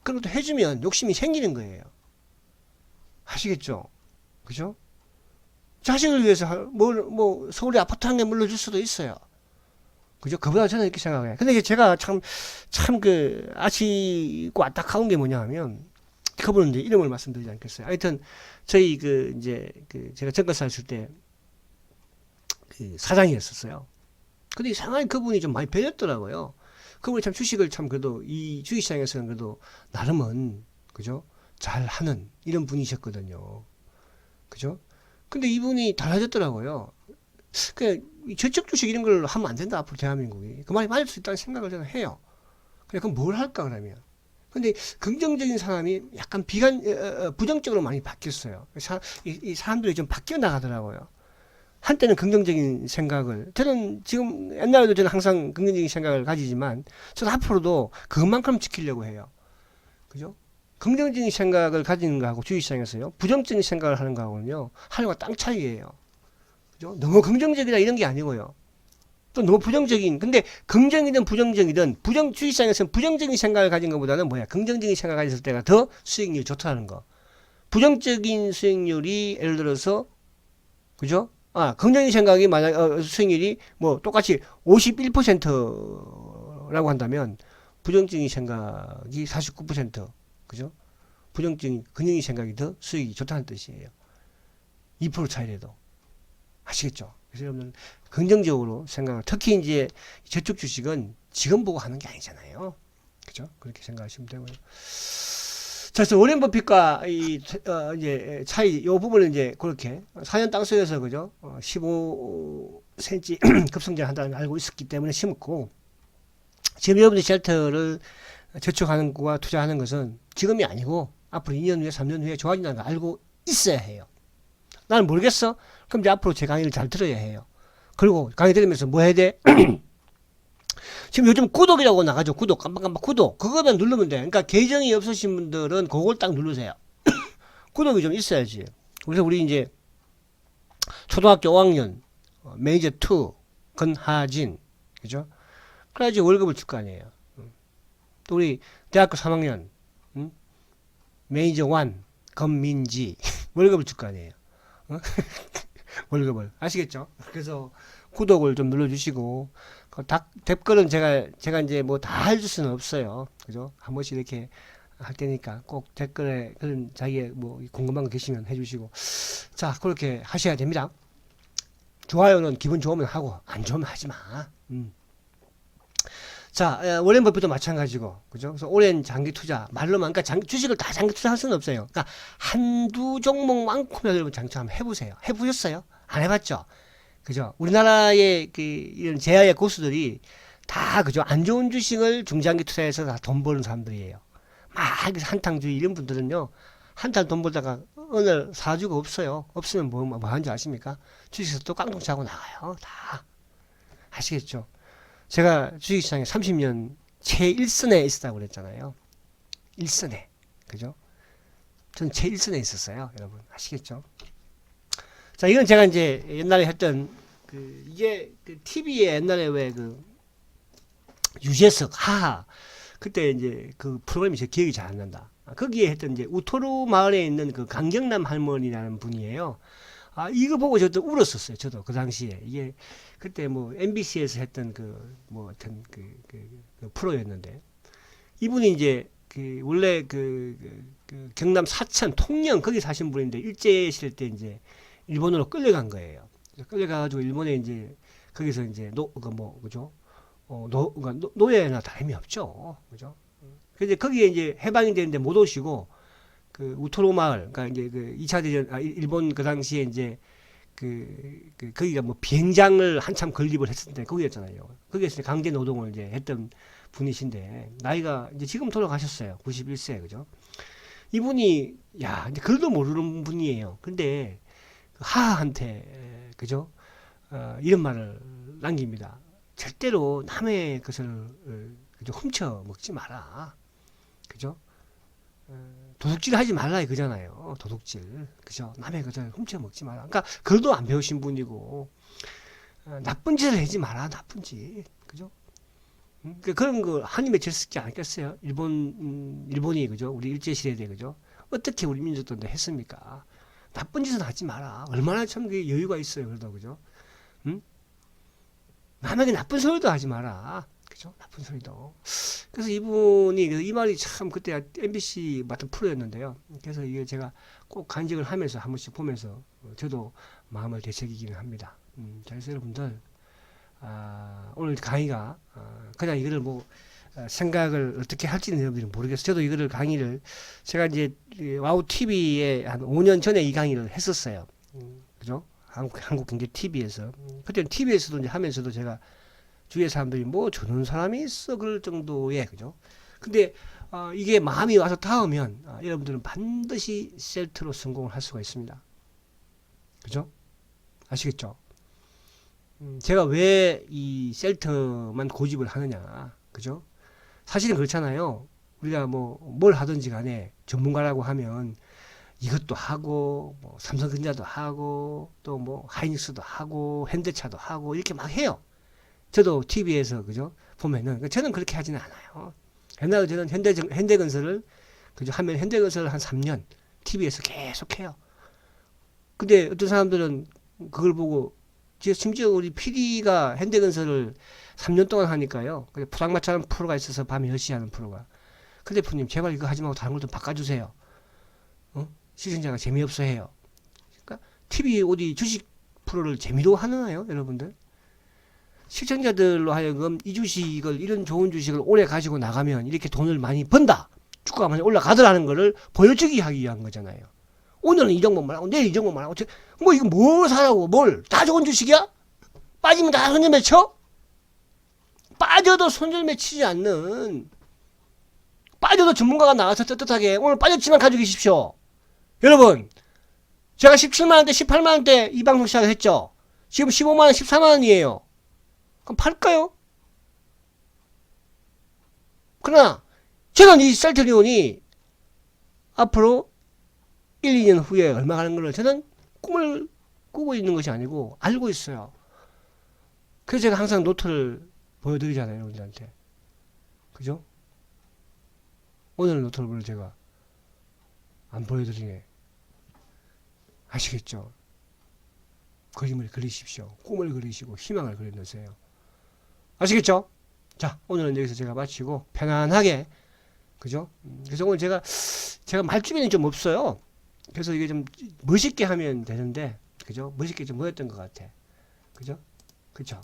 그런 것도 해주면 욕심이 생기는 거예요. 아시겠죠? 그죠? 자식을 위해서 뭐 서울에 아파트 한 개 물려줄 수도 있어요. 그죠? 그보다 저는 이렇게 생각해요. 근데 제가 참 그 아쉽고 안타까운 게 뭐냐 하면 그분은 이제 이름을 말씀드리지 않겠어요. 하여튼 저희 그 이제 그 제가 정권사 했을 때 그 사장이었었어요. 근데 이상하게 그분이 좀 많이 배렸더라고요. 그분이 참 주식을 참 그래도 이 주식시장에서는 그래도 나름은 그죠? 잘 하는 이런 분이셨거든요. 그죠? 근데 이분이 달라졌더라고요. 그 저축 주식 이런 걸 하면 안 된다 앞으로 대한민국이. 그 말이 맞을 수 있다는 생각을 저는 해요. 그럼 뭘 할까 그러면? 근데 긍정적인 사람이 약간 부정적으로 많이 바뀌었어요. 이 사람들이 좀 바뀌어 나가더라고요. 한때는 긍정적인 생각을, 저는 지금 옛날에도 저는 항상 긍정적인 생각을 가지지만 저는 앞으로도 그것만큼 지키려고 해요. 그죠? 긍정적인 생각을 가지는 거하고 주식시장에서요, 부정적인 생각을 하는 거하고는요, 하늘과 땅 차이예요. 그죠? 너무 긍정적이다 이런 게 아니고요. 또 너무 부정적인, 근데 긍정이든 부정적이든 주식시장에서는 부정적인 생각을 가진 것보다는 뭐야? 긍정적인 생각을 가졌을 때가 더 수익률이 좋다는 거. 부정적인 수익률이 예를 들어서 그죠? 긍정적인 생각이 만약 수익률이 뭐 똑같이 51%라고 한다면 부정적인 생각이 49%, 그죠? 부정적인 긍정적인 생각이 더 수익이 좋다는 뜻이에요. 2% 차이라도. 아시겠죠? 그래서 여러분들 긍정적으로 생각을, 특히 이제 저축 주식은 지금 보고 하는 게 아니잖아요. 그죠? 그렇게 생각하시면 되고요. 자, 그래서 워렌 버핏과 이제 차이, 요 부분을 이제 그렇게 4년 땅 속에서 그죠? 15cm 급성장 한다는 걸 알고 있었기 때문에 심었고, 지금 여러분들이 쉘터를 저축하는 거와 투자하는 것은 지금이 아니고 앞으로 2년 후에 3년 후에 좋아진다는 걸 알고 있어야 해요. 나는 모르겠어? 그럼 이제 앞으로 제 강의를 잘 들어야 해요. 그리고 강의 들으면서 뭐 해야 돼? 지금 요즘 구독이라고 나가죠. 구독, 깜빡깜빡 구독. 그거만 누르면 돼. 그러니까 계정이 없으신 분들은 그걸 딱 누르세요. 구독이 좀 있어야지. 그래서 우리 이제 초등학교 5학년 매니저 2 건하진, 그죠? 그래야지 월급을 줄 거 아니에요. 또 우리 대학교 3학년 매니저 1 건민지 월급을 줄 거 아니에요. 월급을 아시겠죠? 그래서 구독을 좀 눌러주시고 댓글은 제가 이제 뭐 다 해줄 수는 없어요. 그죠? 한 번씩 이렇게 할 테니까 꼭 댓글에 그런 자기 뭐 궁금한 거 계시면 해주시고, 자 그렇게 하셔야 됩니다. 좋아요는 기분 좋으면 하고 안 좋으면 하지 마. 자, 워렌 버핏도 마찬가지고, 그죠? 그래서 오랜 장기 투자, 말로만, 그러니까 주식을 다 장기 투자할 수는 없어요. 그러니까 한두 종목만큼이라도 여러분 장투 한번 해보세요. 해보셨어요? 안 해봤죠? 그죠? 우리나라의 이런 제야의 고수들이 다, 그죠? 안 좋은 주식을 중장기 투자해서 다 돈 버는 사람들이에요. 막 한탕주의 이런 분들은요, 한탕 돈 벌다가 어느 날 사주가 없어요. 없으면 뭐 하는지 아십니까? 주식에서 또 깡통 차고 나가요. 다. 아시겠죠? 제가 주식시장에 30년 최1선에 있었다고 그랬잖아요. 1선에. 그죠? 전 최1선에 있었어요. 여러분. 아시겠죠? 자, 이건 제가 이제 옛날에 했던, 이게 TV에 옛날에 왜 유재석, 하하. 그때 이제 그 프로그램이 제 기억이 잘 안 난다. 거기에 했던 이제 우토로 마을에 있는 그 강경남 할머니라는 분이에요. 아, 이거 보고 저도 울었었어요. 저도 그 당시에. 이게 그때 뭐 MBC에서 했던 하여튼 프로였는데, 이분이 이제 원래 경남 사천 통영 거기 사신 분인데 일제시대 때 이제 일본으로 끌려간 거예요. 끌려가가지고 일본에 이제 거기서 이제 그죠? 그러니까 노예나 다름이 없죠. 그죠? 근데 거기에 이제 해방이 되는데 못 오시고 우토로 마을, 그러니까 이제 2차 대전, 일본 그 당시에 이제 거기가 뭐 비행장을 한참 건립을 했을 때 거기였잖아요. 거기에서 강제 노동을 이제 했던 분이신데, 나이가 이제 지금 돌아가셨어요. 91세, 그죠? 이분이, 야, 이제 글도 모르는 분이에요. 근데 하하한테, 그죠? 이런 말을 남깁니다. 절대로 남의 것을, 그죠? 훔쳐 먹지 마라. 그죠? 도둑질 하지 말라 이거잖아요. 도둑질. 그죠? 남의 것을 훔쳐 먹지 마라. 그러니까 글도 안 배우신 분이고, 나쁜 짓을 하지 마라. 나쁜 짓. 그죠? 그러니까 그런 거 한이 맺혔지 않겠어요? 일본이, 그죠? 우리 일제시대에, 그죠? 어떻게 우리 민족들도 했습니까? 나쁜 짓은 하지 마라. 얼마나 참 여유가 있어요. 그래도, 그죠? 남에게 나쁜 소리도 하지 마라. 그죠? 나쁜 소리도. 그래서 이분이 이 말이 참 그때 MBC 맡은 프로였는데요. 그래서 이게 제가 꼭 간직을 하면서 한 번씩 보면서 저도 마음을 되새기기는 합니다. 그래서 여러분들, 오늘 강의가 그냥 이거를 생각을 어떻게 할지는 여러분들은 모르겠어요. 저도 이거를 강의를 제가 이제 와우 TV에 한 5년 전에 이 강의를 했었어요. 그죠? 한국 경제 TV에서. 그때는 TV에서도 이제 하면서도 제가 주위에 사람들이 뭐 저런 사람이 있어 그럴 정도의, 그죠? 근데 이게 마음이 와서 닿으면 여러분들은 반드시 셀트로 성공을 할 수가 있습니다. 그죠? 아시겠죠? 제가 왜 이 셀트만 고집을 하느냐, 그죠? 사실은 그렇잖아요. 우리가 뭘 하든지 간에 전문가라고 하면 이것도 하고 삼성전자도 하고 또 하이닉스도 하고 현대차도 하고 이렇게 막 해요. 저도 TV에서, 그죠? 보면은, 저는 그렇게 하지는 않아요. 옛날에 저는 현대건설을, 그죠? 하면 현대건설을 한 3년 TV에서 계속 해요. 근데 어떤 사람들은 그걸 보고, 심지어 우리 PD가 현대건설을 3년 동안 하니까요. 푸랑마차는 프로가 있어서 밤에 10시 하는 프로가. 근데 대표님, 제발 이거 하지 말고 다른 걸 좀 바꿔주세요. 시청자가 재미없어 해요. 그러니까 TV 어디 주식 프로를 재미로 하나요, 여러분들? 시청자들로 하여금 이 주식을, 이런 좋은 주식을 오래 가지고 나가면 이렇게 돈을 많이 번다, 주가가 많이 올라가더라는 거를 보여주기 하기 위한 거잖아요. 오늘은 이 종목 말하고 내일 이 종목 말하고 이거 뭘 사라고, 뭘 다 좋은 주식이야? 빠지면 다 손절매 쳐? 빠져도 손절매 치지 않는, 빠져도 전문가가 나와서 떳떳하게 오늘 빠졌지만 가지고 계십시오. 여러분, 제가 17만원대 18만원대 이 방송 시작을 했죠. 지금 15만원, 14만원이에요. 그럼 팔까요? 그러나 저는 이 셀트리온이 앞으로 1, 2년 후에 얼마 가는 걸 저는 꿈을 꾸고 있는 것이 아니고 알고 있어요. 그래서 제가 항상 노트를 보여드리잖아요, 여러분들한테. 그죠? 오늘 노트를 제가 안 보여드리네. 아시겠죠? 그림을 그리십시오. 꿈을 그리시고 희망을 그려놓으세요. 아시겠죠? 자, 오늘은 여기서 제가 마치고 편안하게, 그죠? 그래서 오늘 제가 말주변이 좀 없어요. 그래서 이게 좀 멋있게 하면 되는데, 그죠? 멋있게 좀 보였던 것 같아. 그죠? 그쵸?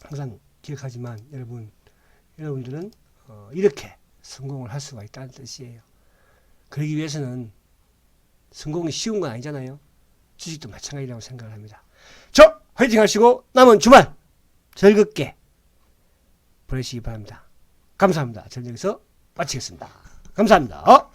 항상 기억하지만 여러분들은 이렇게 성공을 할 수가 있다는 뜻이에요. 그러기 위해서는 성공이 쉬운 건 아니잖아요. 주식도 마찬가지라고 생각을 합니다. 저 화이팅 하시고 남은 주말 즐겁게 보내시기 바랍니다. 감사합니다. 저는 여기서 마치겠습니다. 감사합니다.